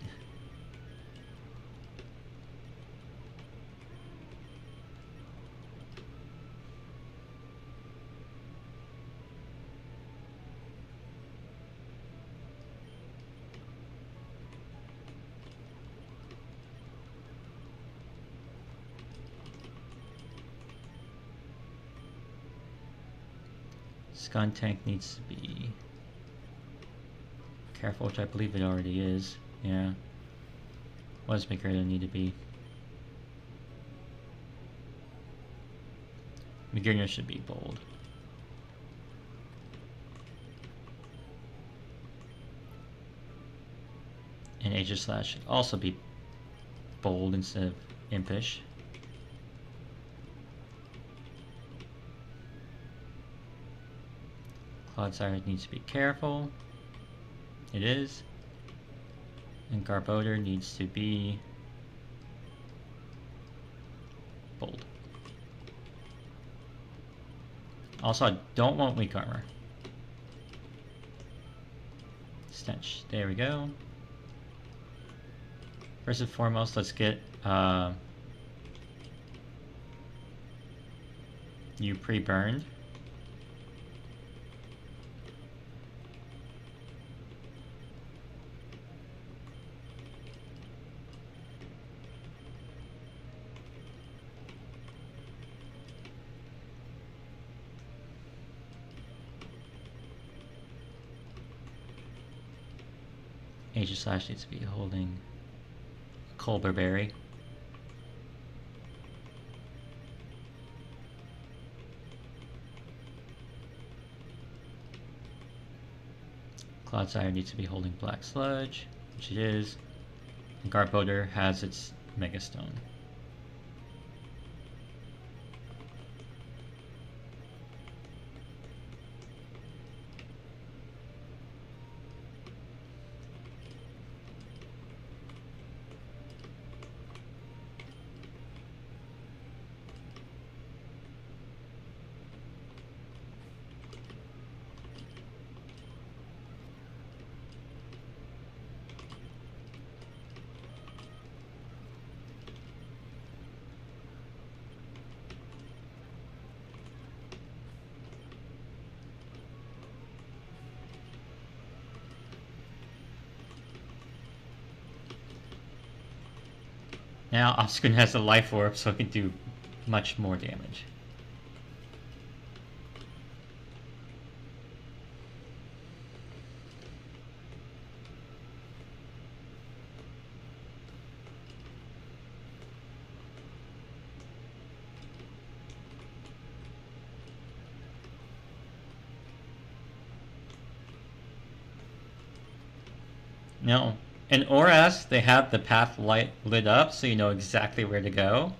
Skuntank needs to be careful, which I believe it already is. Yeah. What does Magearna need to be? Magearna should be bold. And Aegis Slash should also be bold instead of impish. Clodsire needs to be careful. It is. And Garbodor needs to be bold. Also, I don't want weak armor. Stench. There we go. First and foremost, let's get you pre-burned. Aegislash needs to be holding Colbur Berry. Clodsire needs to be holding Black Sludge, which it is. And Garbodor has its Mega Stone. Now Obstagoon has a Life Orb, so it can do much more damage. No. In Oras, they have the path light lit up, so you know exactly where to go.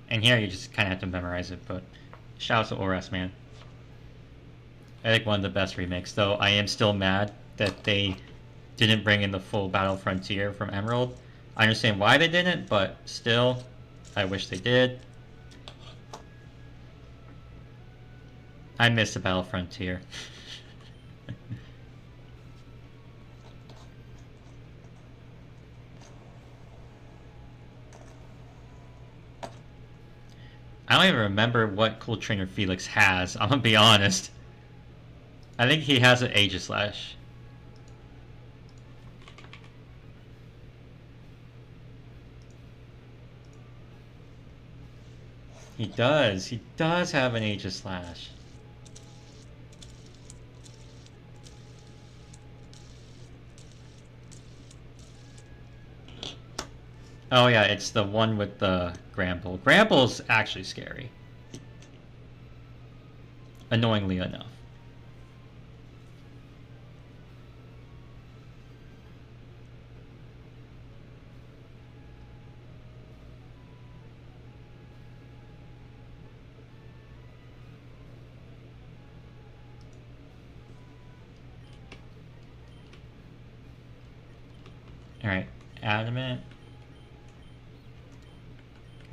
And here you just kind of have to memorize it, but shout out to Oras, man. I think one of the best remakes, though I am still mad that they didn't bring in the full Battle Frontier from Emerald. I understand why they didn't, but still, I wish they did. I miss the Battle Frontier. I don't even remember what Cool Trainer Felix has, I'm gonna be honest. I think he has an Aegislash. He does have an Aegislash. Oh yeah, it's the one with the Gramble. Gramble's actually scary. Annoyingly enough. Alright, Adamant.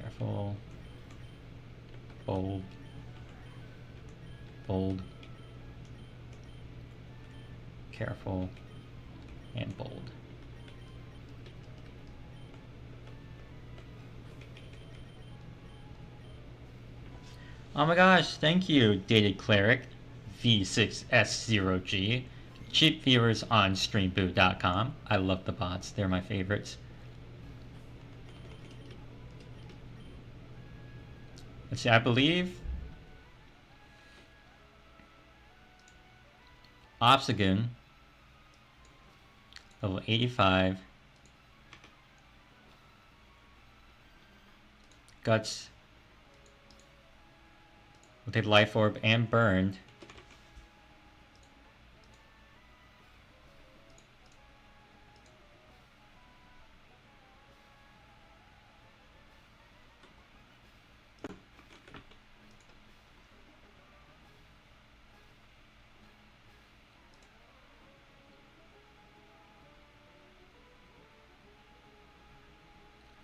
Careful. Bold. Bold. Careful. And bold. Oh my gosh, thank you, Dated Cleric V6S0G. Cheap viewers on streamboot.com. I love the bots, they're my favorites. Let's see, I believe Obstagoon, level 85. Guts with a Life Orb and Burned.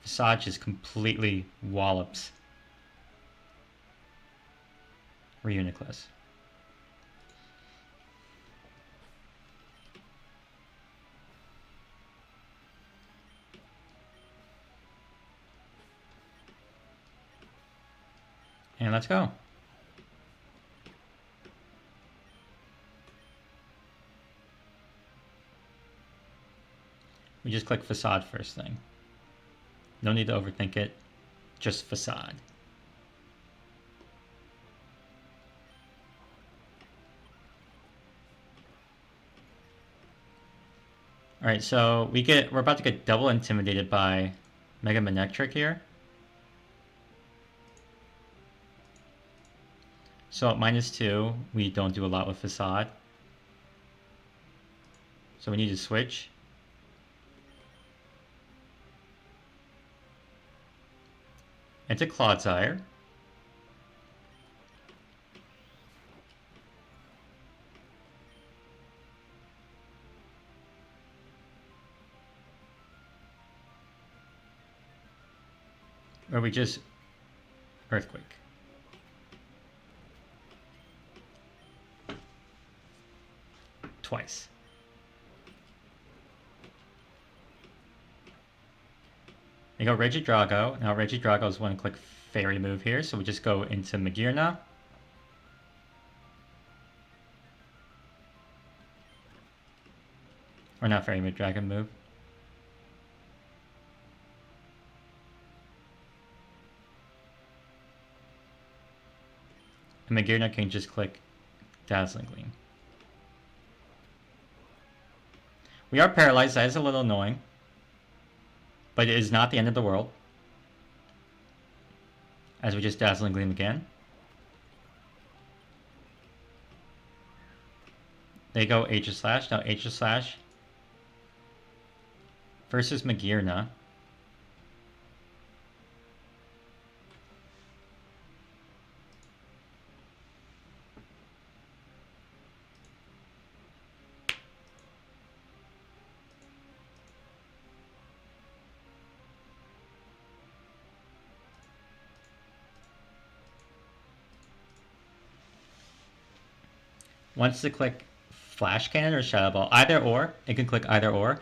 Facade just completely wallops Reuniclus. And let's go. We just click Facade first thing. No need to overthink it. Just Facade. Alright, so we're about to get double intimidated by Mega Manectric here. So at -2, we don't do a lot with Facade. So we need to switch. Into Clodsire. Or we just Earthquake. Twice. We go Regidrago. Now Regidrago is one-click fairy move here, so we just go into Magearna. Or not fairy move, dragon move. And Magearna can just click Dazzling Gleam. We are paralyzed, that is a little annoying. But it is not the end of the world. As we just Dazzling Gleam again. They go Aegislash. Now Aegislash versus Magearna. Wants to click Flash Cannon or Shadow Ball. Either or. It can click either or.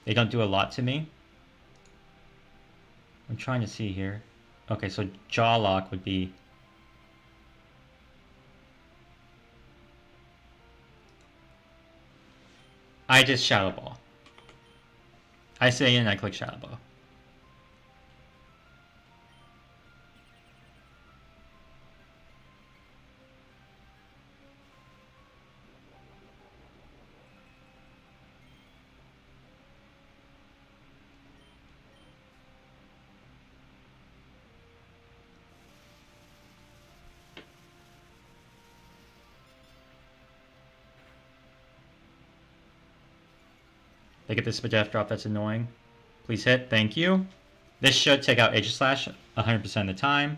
They don't do a lot to me. I'm trying to see here. Okay, so Jaw Lock would be... I just Shadow Ball. I say in, I click Shadow Ball. They get this Death Drop, that's annoying. Please hit, thank you. This should take out Aegislash 100% of the time.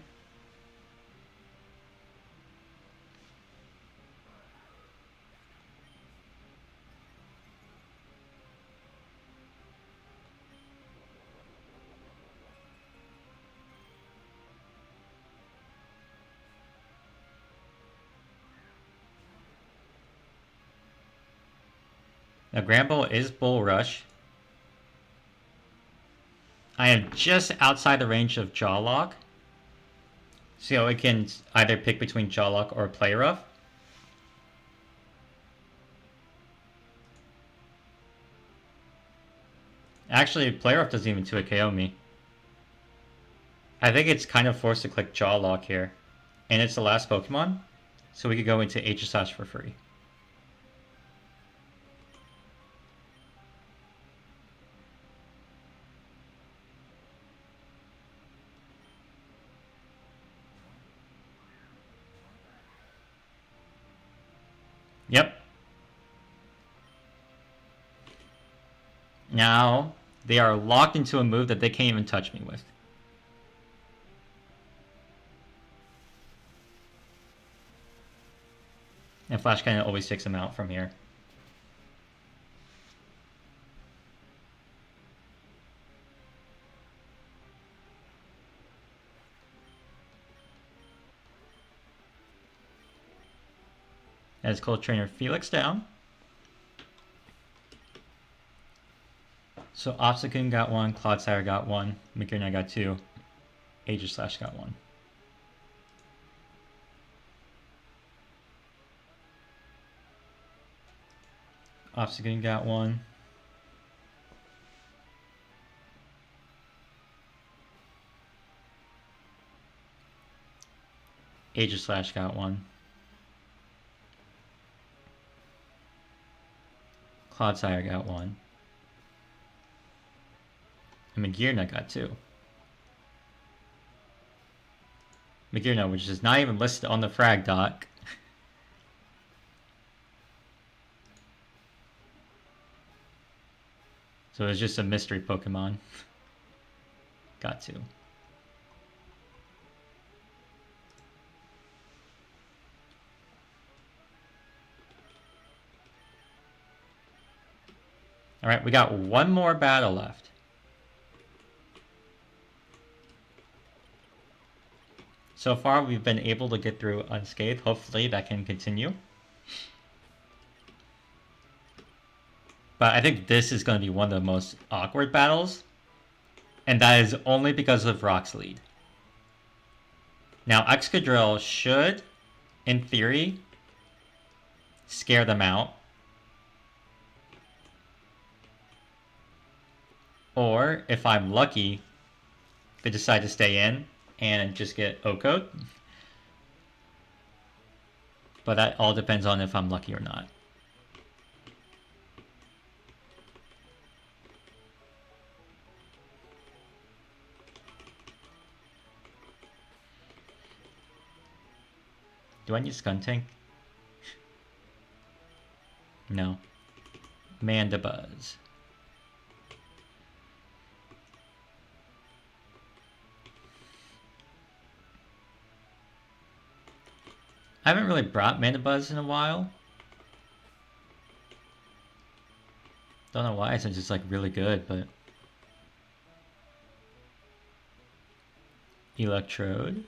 Now Gramble is Bull Rush. I am just outside the range of Jaw Lock. So it can either pick between Jaw Lock or Play Rough. Actually, Play Rough doesn't even 2-hit KO me. I think it's kind of forced to click Jaw Lock here. And it's the last Pokemon, so we could go into Aegislash for free. Yep. Now, they are locked into a move that they can't even touch me with. And Flash Cannon always takes them out from here. As Cold Trainer Felix down. So Obstacoon got one, Clodsire got one, Magearna got two, Aegislash got one. Obstacoon got one. Aegislash got one. Clodsire got one. And Magearna got two. Magearna, which is not even listed on the frag doc. So it's just a mystery Pokemon. Got two. Alright, we got one more battle left. So far, we've been able to get through unscathed. Hopefully, that can continue. But I think this is going to be one of the most awkward battles. And that is only because of Rock's lead. Now, Excadrill should, in theory, scare them out. Or, if I'm lucky, they decide to stay in and just get O-Code. But that all depends on if I'm lucky or not. Do I need Skuntank? No. Mandibuzz. I haven't really brought Mandibuzz in a while. Don't know why, since it's like really good, but... Electrode.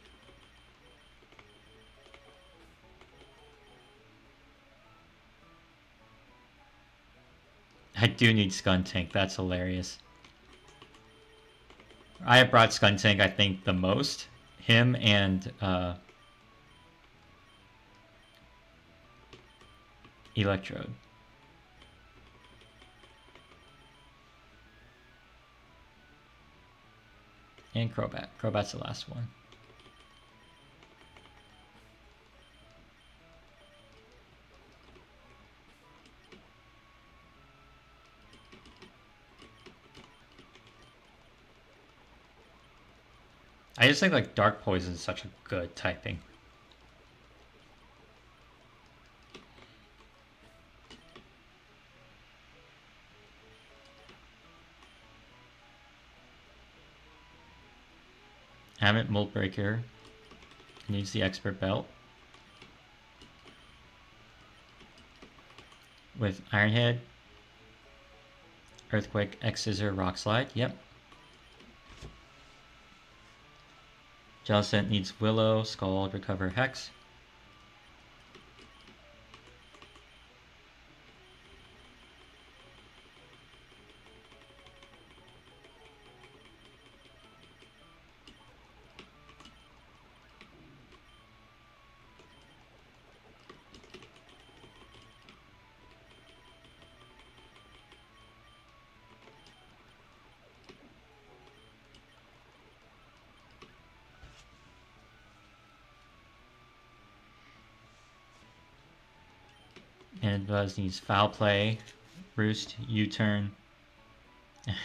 I do need Skuntank, that's hilarious. I have brought Skuntank, I think, the most. Him and Electrode. And Crobat. Crobat's the last one. I just think like Dark Poison is such a good typing. Hammett Mold Breaker needs the Expert Belt. With Iron Head, Earthquake, X Scissor, Rock Slide. Yep. Jellicent needs Willow, Scald, Recover, Hex. And Buzz needs Foul Play, Roost, U-Turn,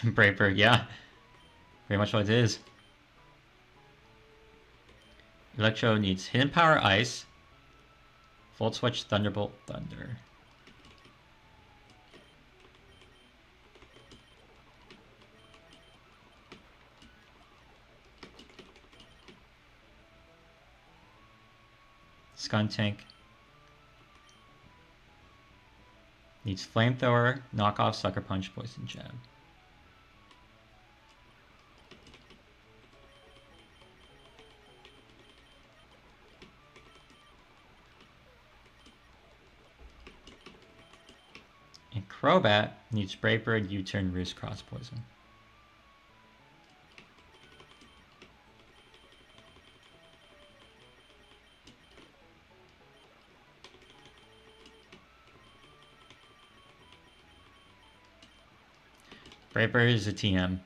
Brave Bird, yeah. Very much what it is. Electro needs Hidden Power Ice, Volt Switch, Thunderbolt, Thunder. Skuntank needs Flamethrower, Knockoff, Sucker Punch, Poison Jab. Crobat needs Brave Bird, U-turn, Roost, Cross Poison. Brave Bird is a TM.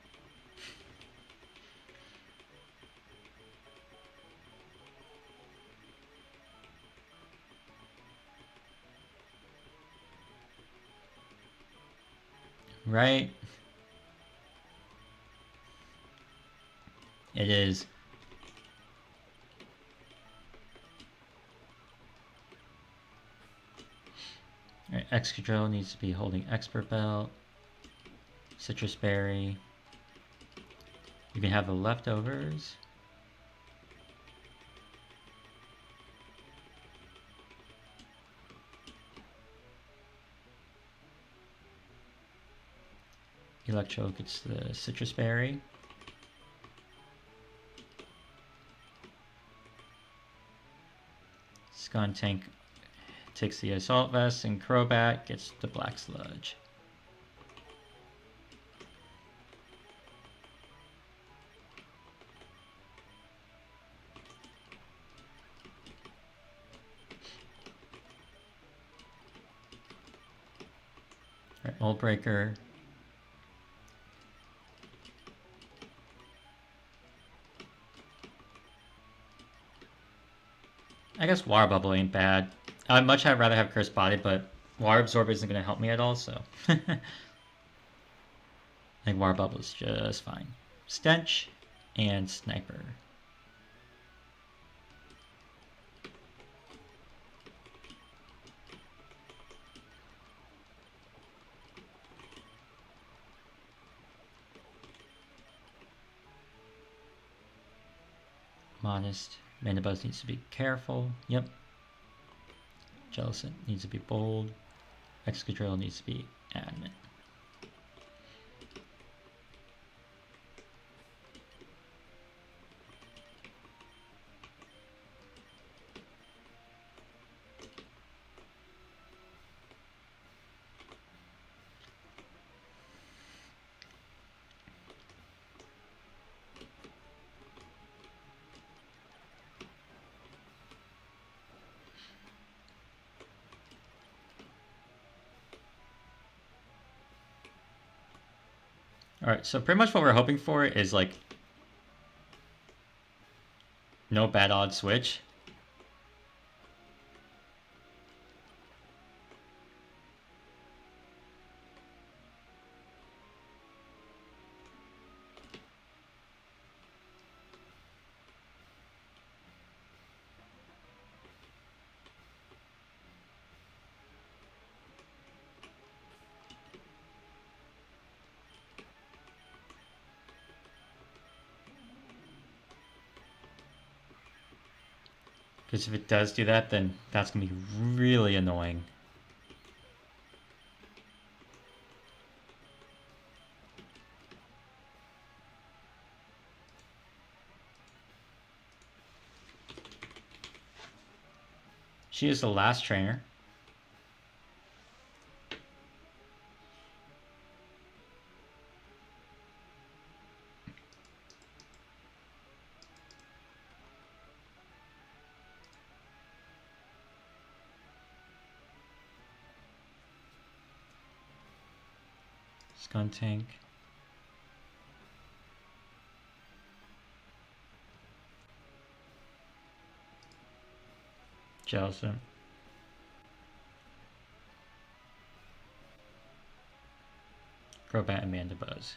Right? It is. Alright, Excadrill needs to be holding Expert Belt. Citrus Berry. You can have the leftovers. Electro gets the Citrus Berry. Skuntank takes the Assault Vest, and Crobat gets the Black Sludge. Alright, Mold Breaker. I guess Water Bubble ain't bad. I'd much rather have Cursed Body, but Water Absorb isn't going to help me at all, so... I think Water Bubble is just fine. Stench and Sniper. Modest. Mandibuzz needs to be careful. Yep. Jellicent needs to be bold. Excadrill needs to be adamant. Alright, so pretty much what we're hoping for is like no bad odd switch. Because if it does do that, then that's going to be really annoying. She is the last trainer. Skuntank. Jellicent. Crobat and Mandibuzz.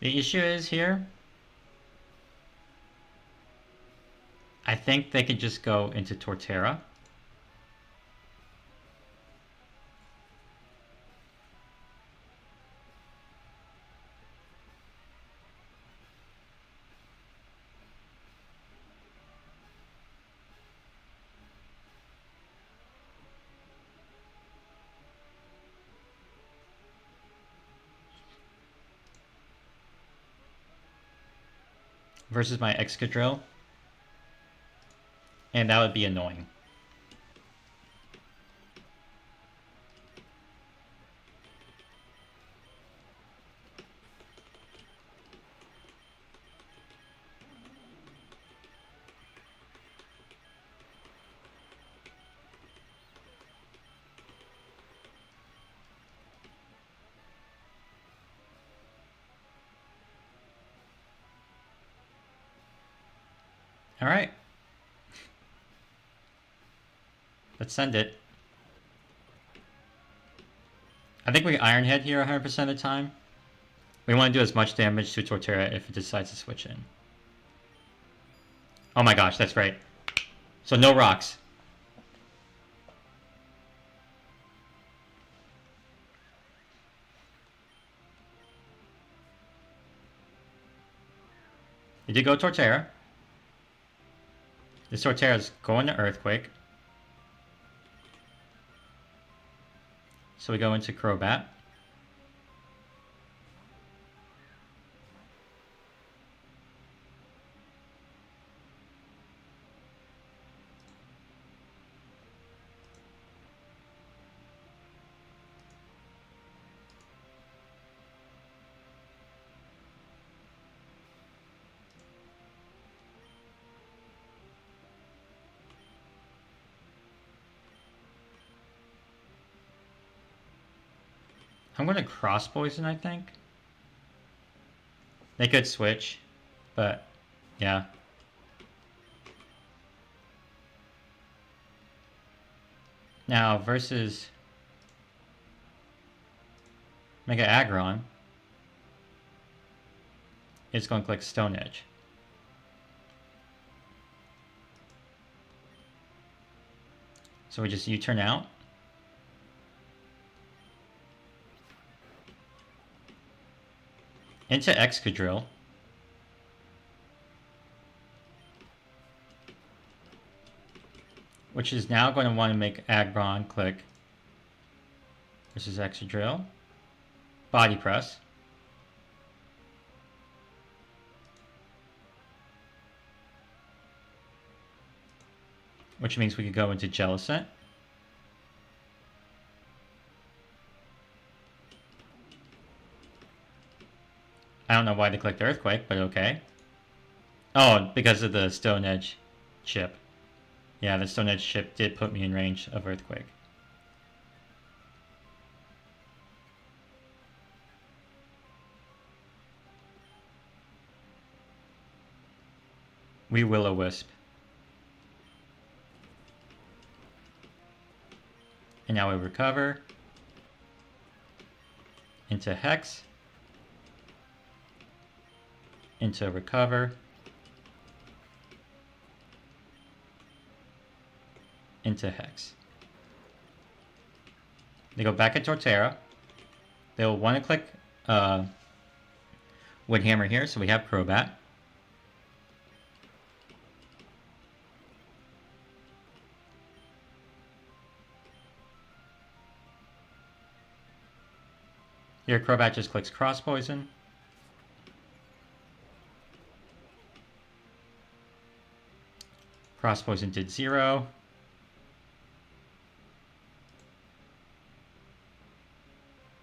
The issue is here, I think they could just go into Torterra. versus my Excadrill, and that would be annoying. Alright. Let's send it. I think we Iron Head here 100% of the time. We want to do as much damage to Torterra if it decides to switch in. Oh my gosh, that's great. So no rocks. You did go Torterra. This Torterra is going to Earthquake. So we go into Crobat. I'm going to Cross Poison, I think. They could switch, but yeah. Now, versus Mega Aggron, it's going to click Stone Edge. So we just U-turn out. Into Excadrill. Which is now going to want to make Aggron click. This is Excadrill. Body Press. Which means we could go into Jellicent. I don't know why they clicked Earthquake, but okay. Oh, because of the Stone Edge chip. Yeah, the Stone Edge chip did put me in range of Earthquake. We Will-O-Wisp. And now we recover. Into Hex. Into Recover. Into Hex. They go back at Torterra. They'll want to click Wood Hammer here, so we have Crobat. Here, Crobat just clicks Cross Poison. Cross Poison did 0.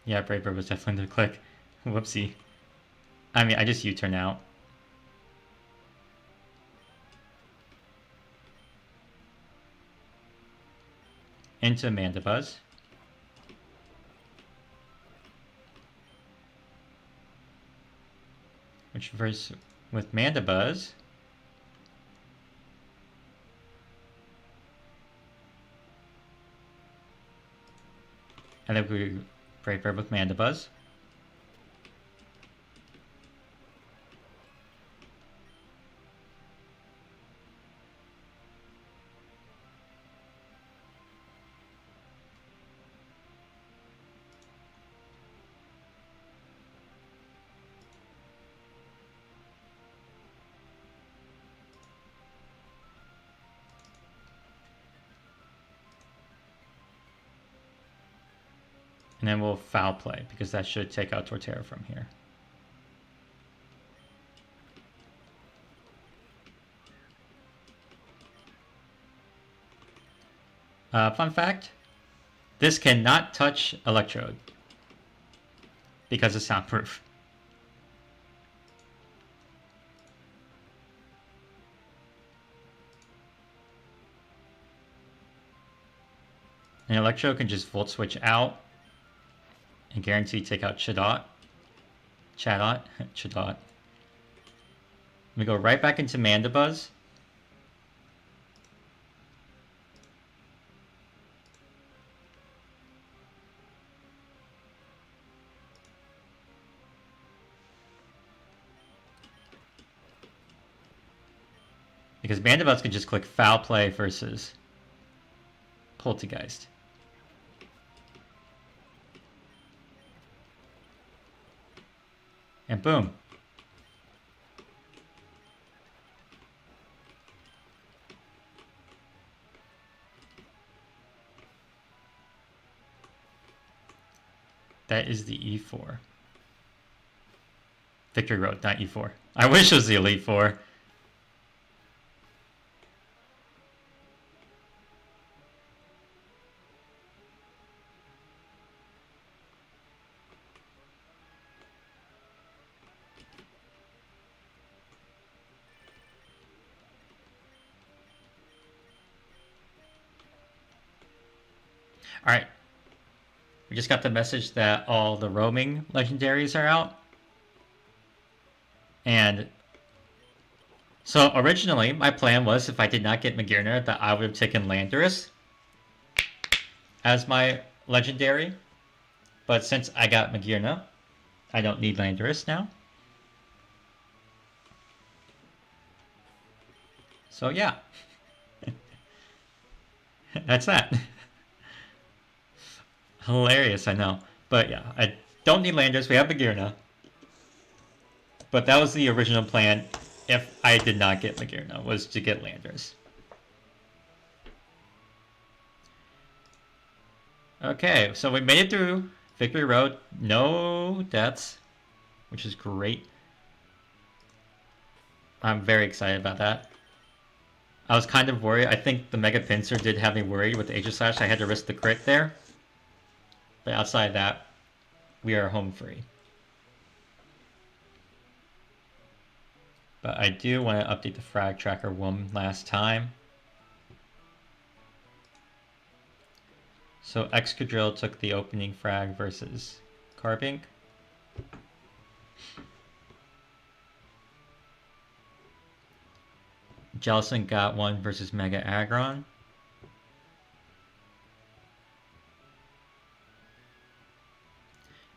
Yeah, Brave Bird was definitely the click. Whoopsie. I mean, I just U-turn out. Into Mandibuzz. Which versus with Mandibuzz. And then we Brave Bird with Mandibuzz. And then we'll Foul Play, because that should take out Torterra from here. Fun fact, this cannot touch Electrode because it's soundproof. And Electrode can just volt switch out and guarantee take out Chadot. Chadot. We go right back into Mandibuzz. Because Mandibuzz can just click Foul Play versus Poltergeist. And boom. That is the E4. Victory Road, not E4. I wish it was the Elite Four. Alright. We just got the message that all the roaming legendaries are out. And so originally my plan was if I did not get Magearna that I would have taken Landorus as my legendary. But since I got Magearna, I don't need Landorus now. So yeah. That's that. Hilarious, I know. But yeah, I don't need Landorus. We have Magearna. But that was the original plan if I did not get Magearna, was to get Landorus. Okay, so we made it through Victory Road. No deaths, which is great. I'm very excited about that. I was kind of worried. I think the Mega Pinsir did have me worried with the Aegislash. I had to risk the crit there. But outside of that, we are home free. But I do want to update the frag tracker one last time. So Excadrill took the opening frag versus Carbink. Jellicent got one versus Mega Aggron.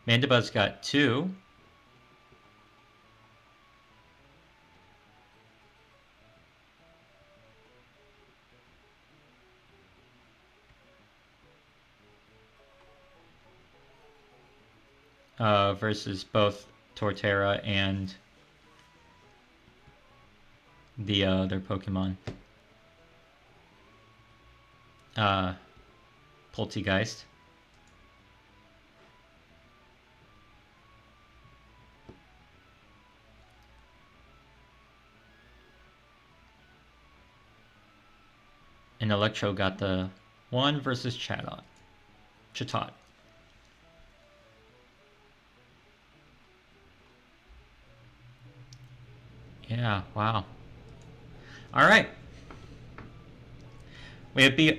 Mandibuzz got two. Versus both Torterra and the other Pokemon. Poltergeist. And Electro got the one versus Chatot. Yeah, wow. Alright. We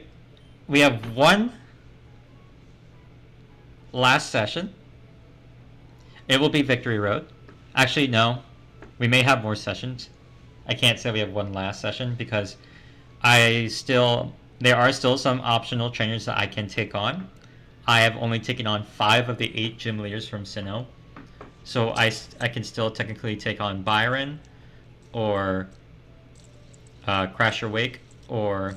have one last session. It will be Victory Road. Actually, no. We may have more sessions. I can't say we have one last session because there are still some optional trainers that I can take on. I have only taken on 5 of the 8 gym leaders from Sinnoh. So I can still technically take on Byron or Crasher Wake or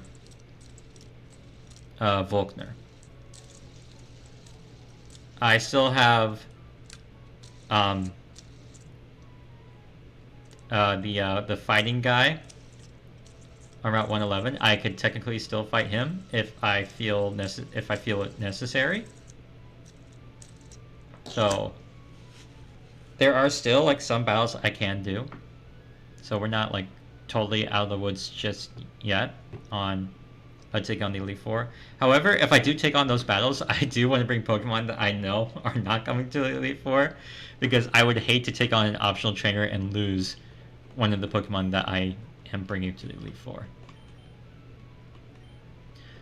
Volkner. I still have the fighting guy on Route 111. I could technically still fight him if I feel it necessary. So there are still like some battles I can do. So we're not like totally out of the woods just yet on take on the Elite Four. However, if I do take on those battles, I do want to bring Pokemon that I know are not coming to the Elite Four, because I would hate to take on an optional trainer and lose one of the Pokemon that I am bringing to the Elite Four.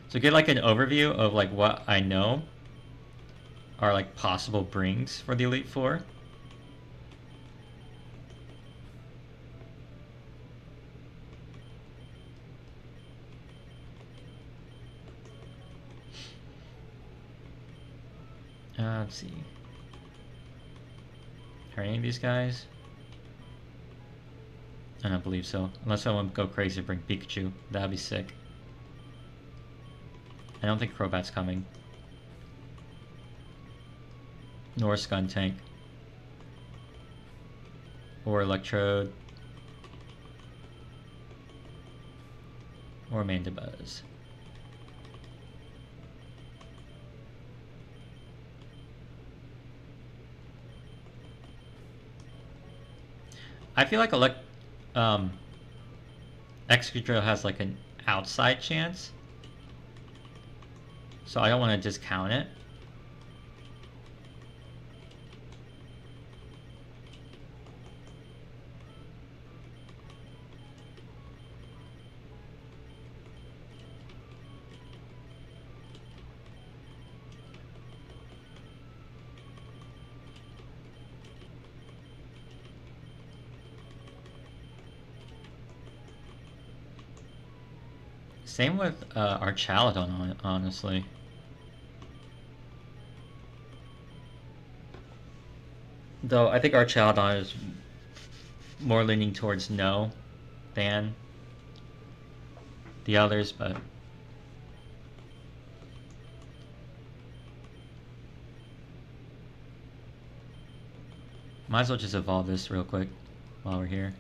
So get like an overview of like what I know are like possible brings for the Elite Four. Let's see. Are any of these guys? I don't believe so. Unless I want to go crazy and bring Pikachu. That'd be sick. I don't think Crobat's coming. Nor Skuntank. Or Electrode. Or Mandibuzz. I feel like Excadrill has like an outside chance, so I don't want to discount it. Same with our Chaladon, honestly. Though I think our Chaladon is more leaning towards no than the others, but might as well just evolve this real quick while we're here.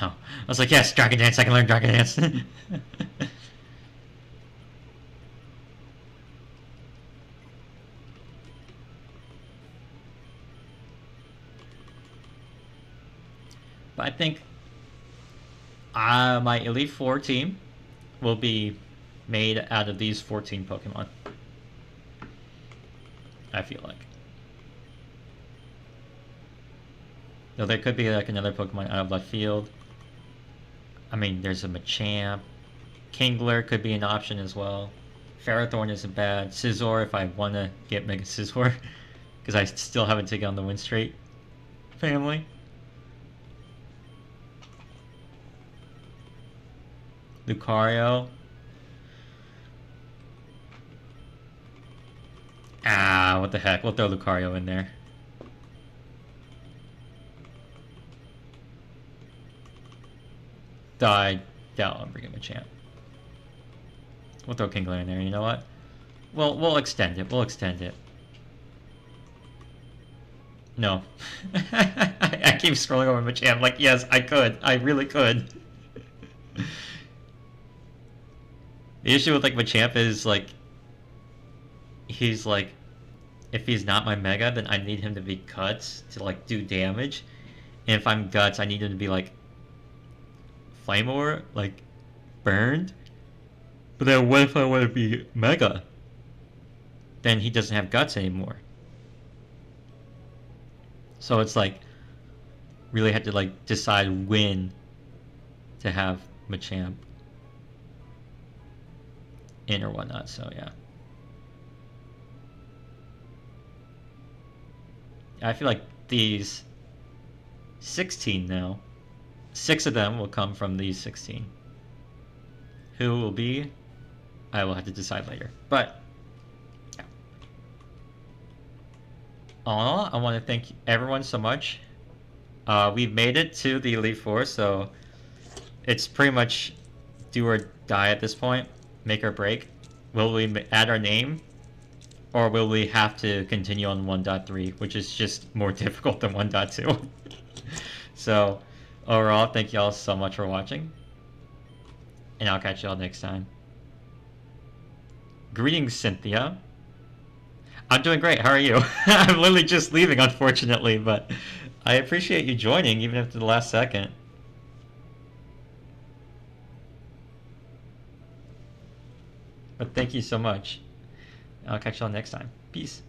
No. I was like, yes, Dragon Dance, I can learn Dragon Dance. But I think my Elite Four team will be made out of these 14 Pokemon. I feel like. Though there could be like another Pokemon out of left field. I mean, there's a Machamp. Kingler could be an option as well. Ferrothorn isn't bad. Scizor if I want to get Mega Scizor. Because I still haven't taken on the Winstrait family. Lucario. Ah, what the heck. We'll throw Lucario in there. I doubt I'm bringing Machamp. We'll throw Kingler in there, you know what? We'll extend it. We'll extend it. No. I keep scrolling over Machamp like, yes, I could. I really could. The issue with like Machamp is like, he's like, if he's not my Mega, then I need him to be Guts to like do damage. And if I'm Guts, I need him to be like Flame Aura, like burned. But then what if I want to be Mega? Then he doesn't have Guts anymore. So it's like, really had to like decide when to have Machamp in or whatnot, so yeah. I feel like these 16 now, 6 of them will come from these 16. Who will be, I will have to decide later. But, yeah. All in all, I want to thank everyone so much. We've made it to the Elite Four, so it's pretty much do or die at this point, make or break. Will we add our name, or will we have to continue on 1.3, which is just more difficult than 1.2? So, overall, thank you all so much for watching, and I'll catch you all next time. Greetings, Cynthia. I'm doing great. How are you? I'm literally just leaving, unfortunately, but I appreciate you joining, even after the last second. But thank you so much. I'll catch you all next time. Peace.